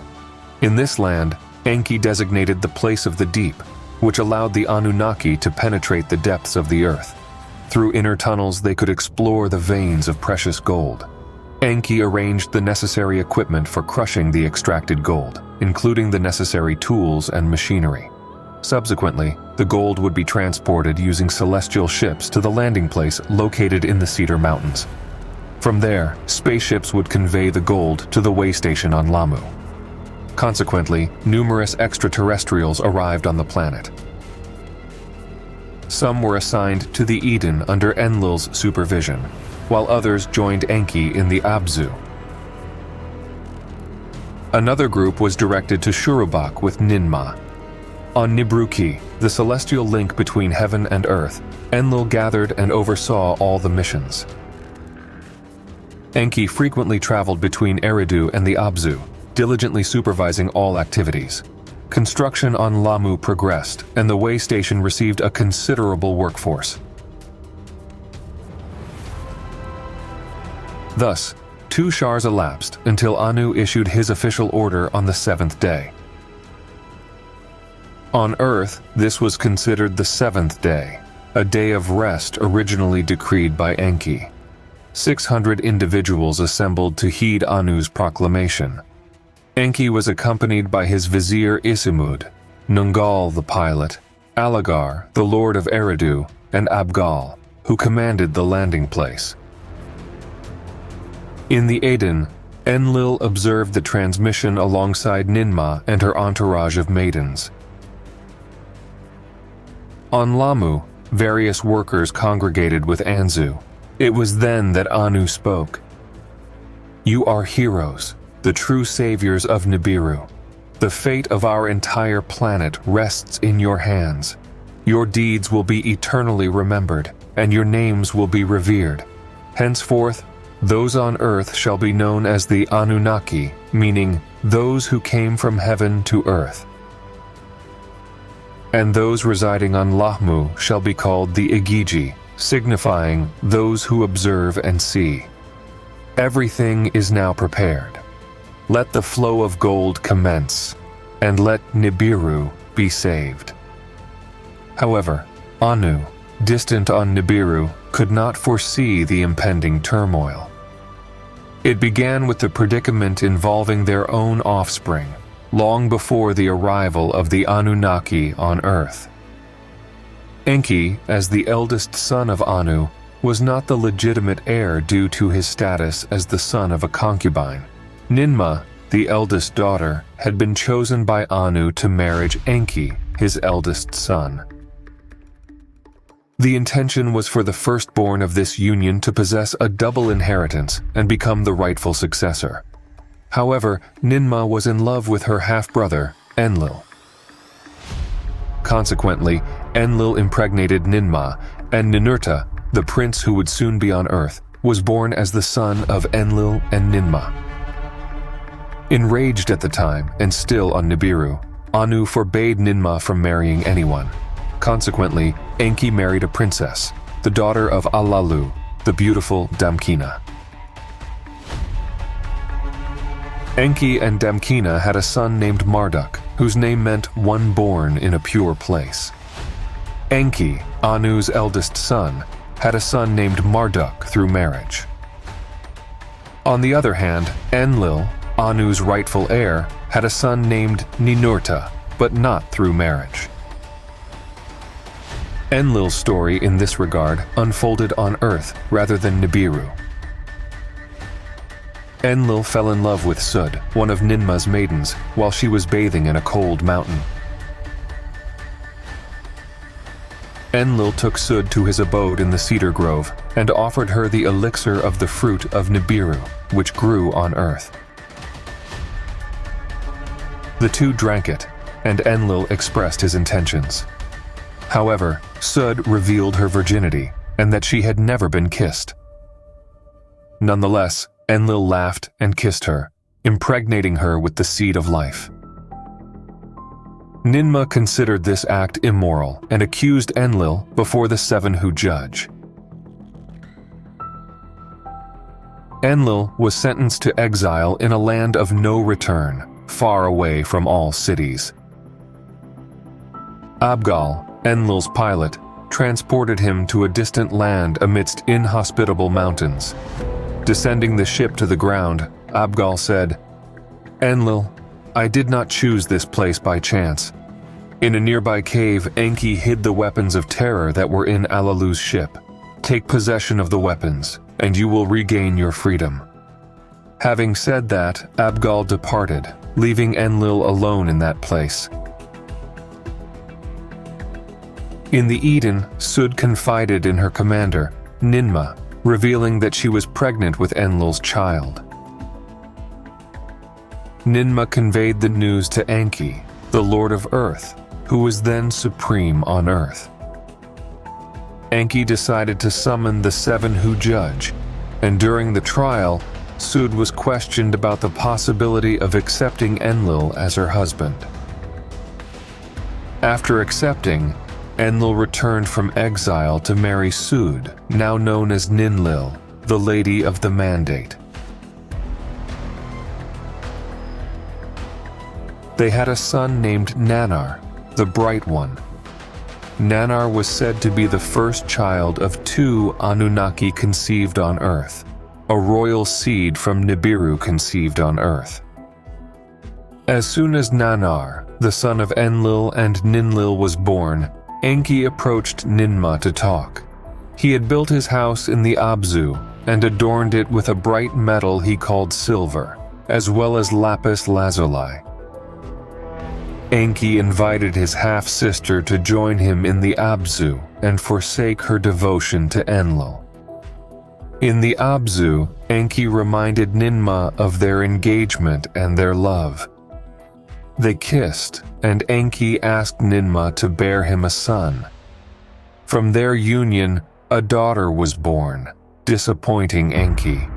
In this land, Enki designated the place of the deep, which allowed the Anunnaki to penetrate the depths of the earth. Through inner tunnels, they could explore the veins of precious gold. Enki arranged the necessary equipment for crushing the extracted gold, including the necessary tools and machinery. Subsequently, the gold would be transported using celestial ships to the landing place located in the Cedar Mountains. From there, spaceships would convey the gold to the way station on Lahmu. Consequently, numerous extraterrestrials arrived on the planet. Some were assigned to the Eden under Enlil's supervision, while others joined Enki in the Abzu. Another group was directed to Shurubak with Ninmah. On Nibruki, the celestial link between heaven and earth, Enlil gathered and oversaw all the missions. Enki frequently traveled between Eridu and the Abzu, diligently supervising all activities. Construction on Lahmu progressed, and the way station received a considerable workforce. Thus, 2 shars elapsed until Anu issued his official order on the 7th day. On Earth, this was considered the 7th day, a day of rest originally decreed by Enki. 600 individuals assembled to heed Anu's proclamation. Enki was accompanied by his vizier Isimud, Nungal the pilot, Alagar, the lord of Eridu, and Abgal, who commanded the landing place. In the Aden, Enlil observed the transmission alongside Ninmah and her entourage of maidens. On Lahmu, various workers congregated with Anzu. It was then that Anu spoke. "You are heroes, the true saviors of Nibiru. The fate of our entire planet rests in your hands. Your deeds will be eternally remembered, and your names will be revered. Henceforth, those on earth shall be known as the Anunnaki, meaning those who came from heaven to earth. And those residing on Lahmu shall be called the Igigi, signifying those who observe and see. Everything is now prepared. Let the flow of gold commence, and let Nibiru be saved." However, Anu, distant on Nibiru, could not foresee the impending turmoil. It began with the predicament involving their own offspring, long before the arrival of the Anunnaki on Earth. Enki, as the eldest son of Anu, was not the legitimate heir due to his status as the son of a concubine. Ninmah, the eldest daughter, had been chosen by Anu to marry Enki, his eldest son. The intention was for the firstborn of this union to possess a double inheritance and become the rightful successor. However, Ninmah was in love with her half-brother, Enlil. Consequently, Enlil impregnated Ninmah, and Ninurta, the prince who would soon be on Earth, was born as the son of Enlil and Ninmah. Enraged at the time, and still on Nibiru, Anu forbade Ninmah from marrying anyone. Consequently, Enki married a princess, the daughter of Allalu, the beautiful Damkina. Enki and Damkina had a son named Marduk, whose name meant one born in a pure place. Enki, Anu's eldest son, had a son named Marduk through marriage. On the other hand, Enlil, Anu's rightful heir, had a son named Ninurta, but not through marriage. Enlil's story in this regard unfolded on Earth rather than Nibiru. Enlil fell in love with Sud, one of Ninmah's maidens, while she was bathing in a cold mountain. Enlil took Sud to his abode in the cedar grove and offered her the elixir of the fruit of Nibiru, which grew on Earth. The two drank it, and Enlil expressed his intentions. However, Sud revealed her virginity and that she had never been kissed. Nonetheless, Enlil laughed and kissed her, impregnating her with the seed of life. Ninmah considered this act immoral and accused Enlil before the seven who judge. Enlil was sentenced to exile in a land of no return, far away from all cities. Abgal, Enlil's pilot, transported him to a distant land amidst inhospitable mountains. Descending the ship to the ground, Abgal said, "Enlil, I did not choose this place by chance. In a nearby cave, Enki hid the weapons of terror that were in Allalu's ship. Take possession of the weapons, and you will regain your freedom." Having said that, Abgal departed, leaving Enlil alone in that place. In the Eden, Sud confided in her commander, Ninmah, revealing that she was pregnant with Enlil's child. Ninmah conveyed the news to Enki, the Lord of Earth, who was then supreme on Earth. Enki decided to summon the seven who judge, and during the trial, Sud was questioned about the possibility of accepting Enlil as her husband. After accepting, Enlil returned from exile to marry Sud, now known as Ninlil, the Lady of the Mandate. They had a son named Nannar, the Bright One. Nannar was said to be the first child of two Anunnaki conceived on Earth, a royal seed from Nibiru conceived on Earth. As soon as Nannar, the son of Enlil and Ninlil, was born, Enki approached Ninmah to talk. He had built his house in the Abzu and adorned it with a bright metal he called silver, as well as lapis lazuli. Enki invited his half-sister to join him in the Abzu and forsake her devotion to Enlil. In the Abzu, Enki reminded Ninmah of their engagement and their love. They kissed, and Enki asked Ninmah to bear him a son. From their union, a daughter was born, disappointing Enki.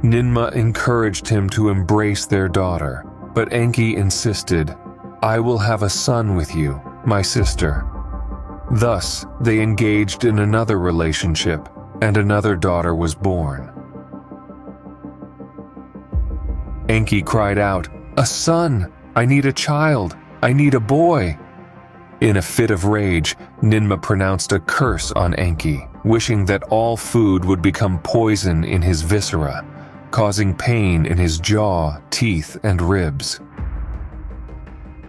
Ninmah encouraged him to embrace their daughter, but Enki insisted, "I will have a son with you, my sister." Thus, they engaged in another relationship, and another daughter was born. Enki cried out, "A son! I need a child! I need a boy!" In a fit of rage, Ninmah pronounced a curse on Enki, wishing that all food would become poison in his viscera, causing pain in his jaw, teeth, and ribs.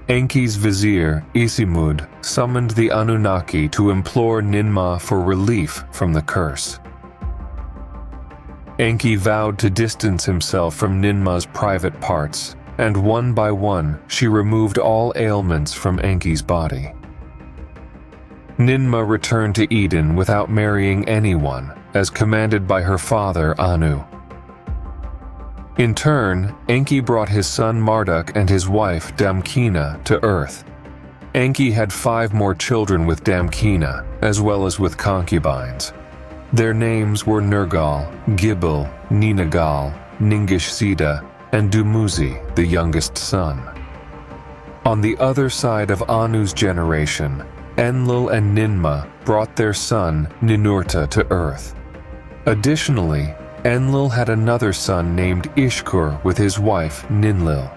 Enki's vizier, Isimud, summoned the Anunnaki to implore Ninmah for relief from the curse. Enki vowed to distance himself from Ninmah's private parts, and one by one she removed all ailments from Enki's body. Ninmah returned to Eden without marrying anyone, as commanded by her father Anu. In turn, Enki brought his son Marduk and his wife Damkina to Earth. Enki had 5 more children with Damkina, as well as with concubines. Their names were Nergal, Gibel, Ninagal, Ningishsida, and Dumuzi, the youngest son. On the other side of Anu's generation, Enlil and Ninmah brought their son Ninurta to Earth. Additionally, Enlil had another son named Ishkur with his wife Ninlil.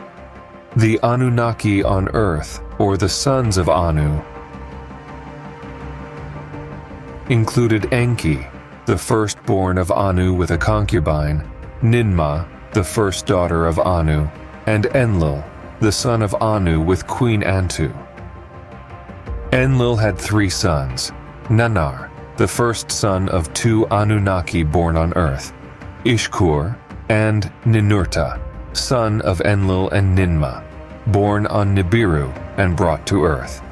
The Anunnaki on Earth, or the sons of Anu, included Enki, the firstborn of Anu with a concubine, Ninmah, the first daughter of Anu, and Enlil, the son of Anu with Queen Antu. Enlil had 3 sons, Nannar, the first son of 2 Anunnaki born on Earth, Ishkur, and Ninurta, son of Enlil and Ninmah, born on Nibiru and brought to Earth.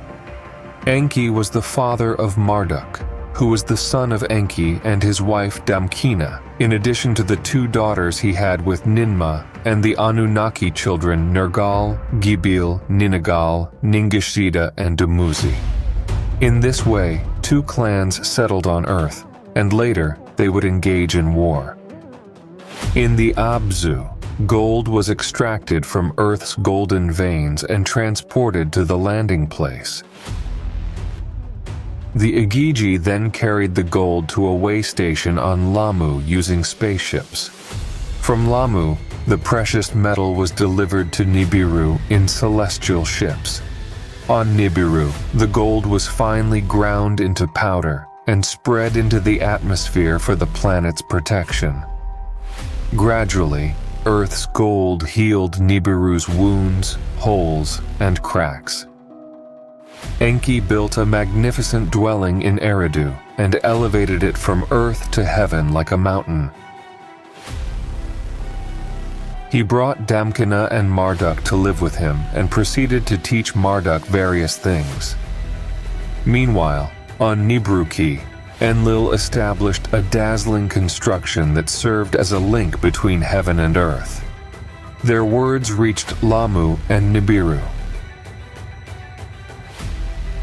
Enki was the father of Marduk, who was the son of Enki and his wife Damkina, in addition to the 2 daughters he had with Ninmah and the Anunnaki children Nergal, Gibil, Ninagal, Ningishsida, and Dumuzi. In this way, 2 clans settled on Earth, and later they would engage in war. In the Abzu, gold was extracted from Earth's golden veins and transported to the landing place. The Igigi then carried the gold to a way station on Lamu using spaceships. From Lamu, the precious metal was delivered to Nibiru in celestial ships. On Nibiru, the gold was finally ground into powder and spread into the atmosphere for the planet's protection. Gradually, Earth's gold healed Nibiru's wounds, holes, and cracks. Enki built a magnificent dwelling in Eridu and elevated it from earth to heaven like a mountain. He brought Damkina and Marduk to live with him and proceeded to teach Marduk various things. Meanwhile, on Nibruki, Enlil established a dazzling construction that served as a link between heaven and earth. Their words reached Lamu and Nibiru.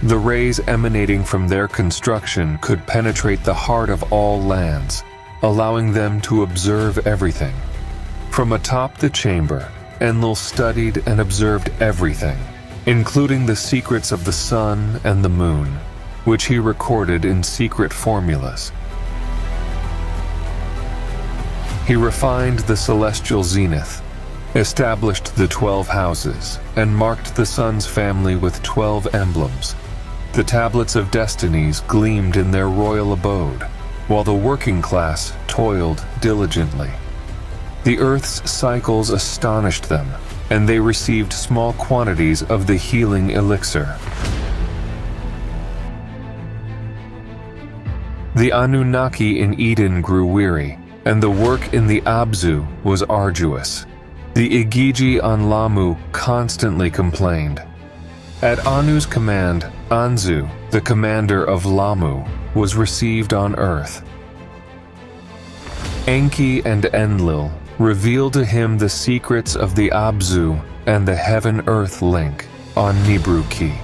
The rays emanating from their construction could penetrate the heart of all lands, allowing them to observe everything. From atop the chamber, Enlil studied and observed everything, including the secrets of the sun and the moon, which he recorded in secret formulas. He refined the celestial zenith, established the 12 houses, and marked the sun's family with 12 emblems. The tablets of destinies gleamed in their royal abode, while the working class toiled diligently. The Earth's cycles astonished them, and they received small quantities of the healing elixir. The Anunnaki in Eden grew weary, and the work in the Abzu was arduous. The Igigi on Lamu constantly complained. At Anu's command, Anzu, the commander of Lamu, was received on Earth. Enki and Enlil revealed to him the secrets of the Abzu and the heaven-earth link on Nibruki.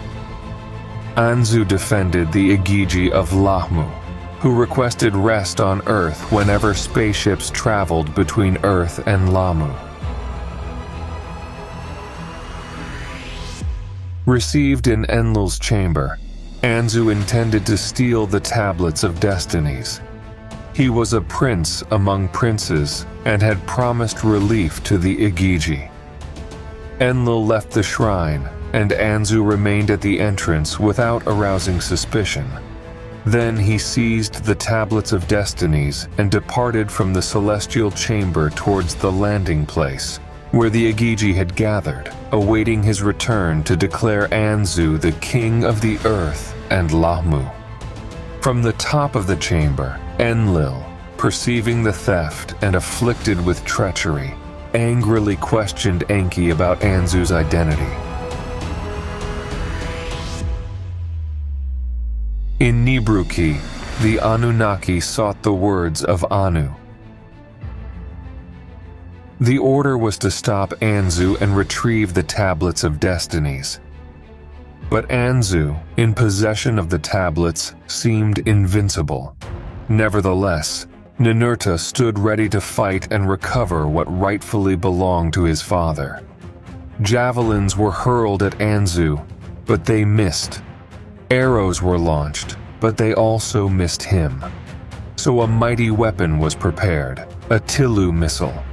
Anzu defended the Igigi of Lahmu, who requested rest on Earth whenever spaceships traveled between Earth and Lamu. Received in Enlil's chamber, Anzu intended to steal the tablets of destinies. He was a prince among princes and had promised relief to the Igigi. Enlil left the shrine, and Anzu remained at the entrance without arousing suspicion. Then he seized the tablets of destinies and departed from the celestial chamber towards the landing place, where the Igigi had gathered, awaiting his return to declare Anzu the king of the earth and Lahmu. From the top of the chamber, Enlil, perceiving the theft and afflicted with treachery, angrily questioned Enki about Anzu's identity. In Nibruki, the Anunnaki sought the words of Anu. The order was to stop Anzu and retrieve the Tablets of Destinies. But Anzu, in possession of the tablets, seemed invincible. Nevertheless, Ninurta stood ready to fight and recover what rightfully belonged to his father. Javelins were hurled at Anzu, but they missed. Arrows were launched, but they also missed him. So a mighty weapon was prepared, a Tilu missile.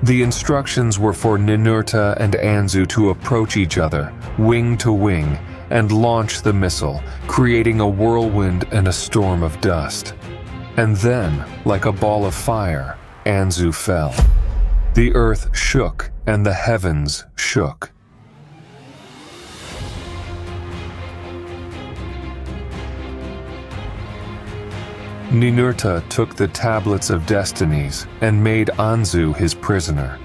The instructions were for Ninurta and Anzu to approach each other, wing to wing, and launch the missile, creating a whirlwind and a storm of dust. And then, like a ball of fire, Anzu fell. The earth shook and the heavens shook. Ninurta took the Tablets of Destinies and made Anzu his prisoner.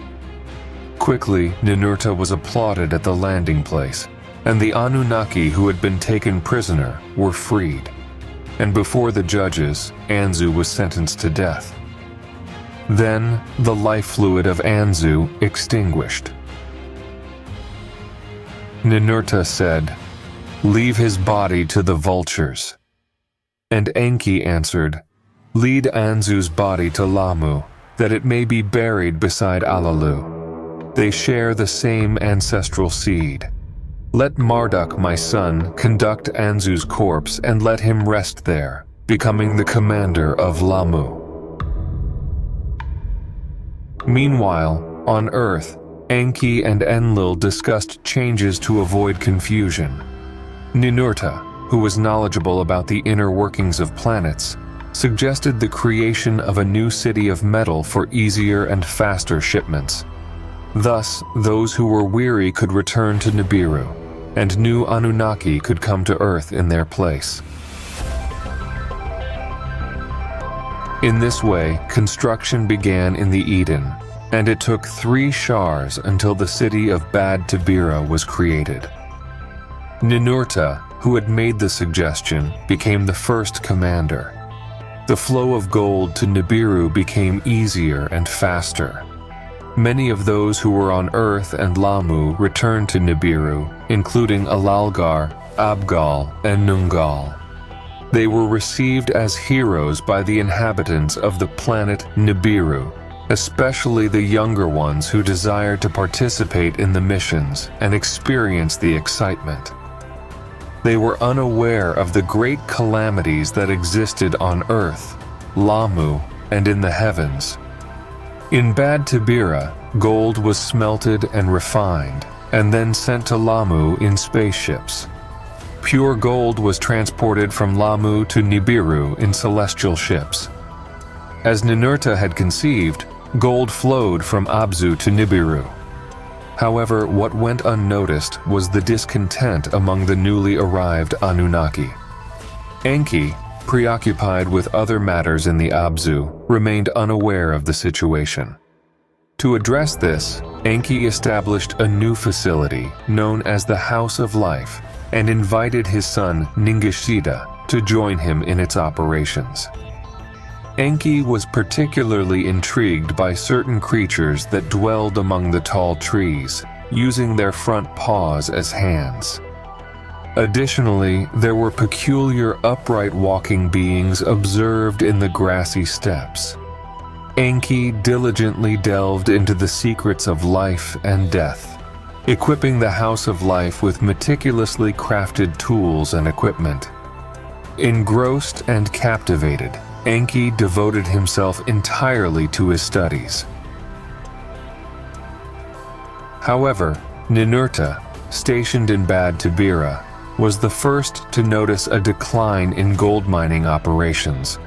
Quickly, Ninurta was applauded at the landing place, and the Anunnaki who had been taken prisoner were freed. And before the judges, Anzu was sentenced to death. Then, the life fluid of Anzu extinguished. Ninurta said, "Leave his body to the vultures." And Enki answered, "Lead Anzu's body to Lamu, that it may be buried beside Alalu. They share the same ancestral seed. Let Marduk, my son, conduct Anzu's corpse and let him rest there, becoming the commander of Lamu." Meanwhile, on Earth, Enki and Enlil discussed changes to avoid confusion. Ninurta, who was knowledgeable about the inner workings of planets, suggested the creation of a new city of metal for easier and faster shipments. Thus, those who were weary could return to Nibiru, and new Anunnaki could come to Earth in their place. In this way, construction began in the Eden, and it took 3 shars until the city of Bad Tabira was created. Ninurta, who had made the suggestion, became the first commander. The flow of gold to Nibiru became easier and faster. Many of those who were on Earth and Lamu returned to Nibiru, including Alalgar, Abgal, and Nungal. They were received as heroes by the inhabitants of the planet Nibiru, especially the younger ones who desired to participate in the missions and experience the excitement. They were unaware of the great calamities that existed on Earth, Lamu, and in the heavens. In Bad Tabira, gold was smelted and refined, and then sent to Lamu in spaceships. Pure gold was transported from Lamu to Nibiru in celestial ships. As Ninurta had conceived, gold flowed from Abzu to Nibiru. However, what went unnoticed was the discontent among the newly arrived Anunnaki. Enki, preoccupied with other matters in the Abzu, remained unaware of the situation. To address this, Enki established a new facility known as the House of Life and invited his son Ningishida to join him in its operations. Enki was particularly intrigued by certain creatures that dwelled among the tall trees, using their front paws as hands. Additionally, there were peculiar upright walking beings observed in the grassy steppes. Enki diligently delved into the secrets of life and death, equipping the House of Life with meticulously crafted tools and equipment. Engrossed and captivated, Enki devoted himself entirely to his studies. However, Ninurta, stationed in Bad Tabira, was the first to notice a decline in gold mining operations.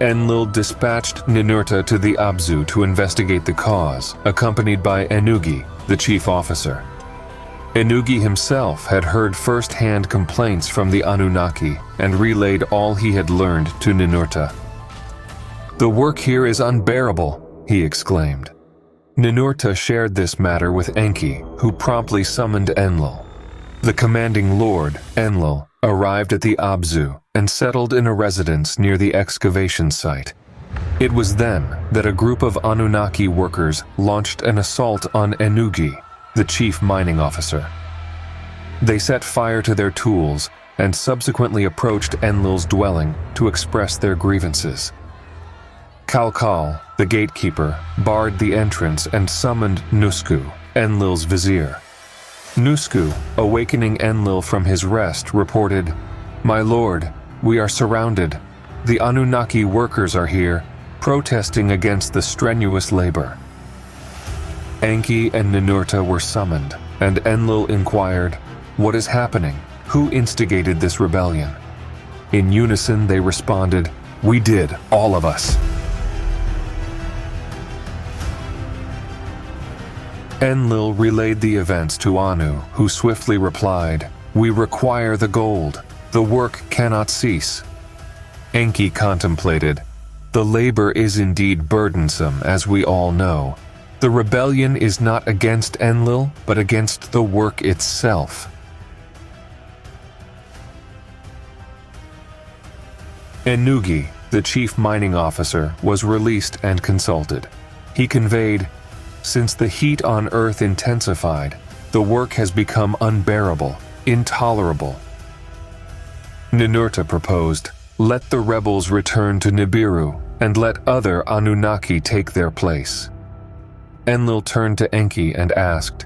Enlil dispatched Ninurta to the Abzu to investigate the cause, accompanied by Ennugi, the chief officer. Ennugi himself had heard first-hand complaints from the Anunnaki and relayed all he had learned to Ninurta. "The work here is unbearable," he exclaimed. Ninurta shared this matter with Enki, who promptly summoned Enlil. The commanding lord, Enlil, arrived at the Abzu and settled in a residence near the excavation site. It was then that a group of Anunnaki workers launched an assault on Ennugi, the chief mining officer. They set fire to their tools and subsequently approached Enlil's dwelling to express their grievances. Kalkal, the gatekeeper, barred the entrance and summoned Nusku, Enlil's vizier. Nusku, awakening Enlil from his rest, reported, "My lord, we are surrounded. The Anunnaki workers are here, protesting against the strenuous labor." Enki and Ninurta were summoned, and Enlil inquired, "What is happening? Who instigated this rebellion?" In unison they responded, "We did, all of us." Enlil relayed the events to Anu, who swiftly replied, "We require the gold. The work cannot cease." Enki contemplated, "The labor is indeed burdensome, as we all know. The rebellion is not against Enlil, but against the work itself." Ennugi, the chief mining officer, was released and consulted. He conveyed, "Since the heat on Earth intensified, the work has become unbearable, intolerable." Ninurta proposed, "Let the rebels return to Nibiru, and let other Anunnaki take their place." Enlil turned to Enki and asked,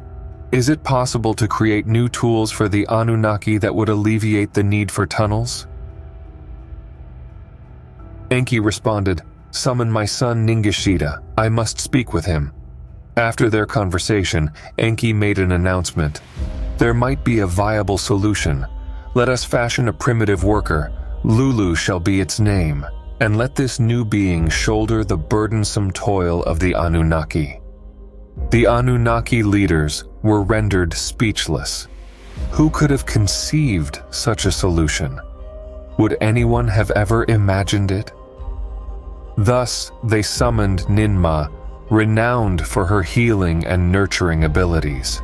"Is it possible to create new tools for the Anunnaki that would alleviate the need for tunnels?" Enki responded, "Summon my son Ningishita. I must speak with him." After their conversation, Enki made an announcement. "There might be a viable solution. Let us fashion a primitive worker. Lulu shall be its name, and let this new being shoulder the burdensome toil of the Anunnaki." The Anunnaki leaders were rendered speechless. Who could have conceived such a solution? Would anyone have ever imagined it? Thus, they summoned Ninma, renowned for her healing and nurturing abilities.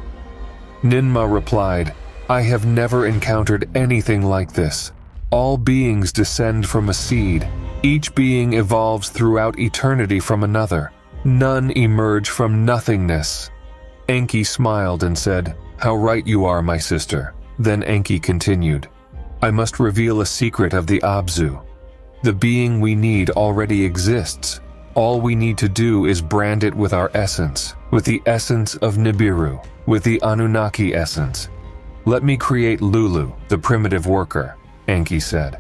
Ninma replied, "I have never encountered anything like this. All beings descend from a seed. Each being evolves throughout eternity from another. None emerge from nothingness." Enki smiled and said, "How right you are, my sister." Then Enki continued, "I must reveal a secret of the Abzu. The being we need already exists. All we need to do is brand it with our essence, with the essence of Nibiru, with the Anunnaki essence. Let me create Lulu, the primitive worker," Enki said.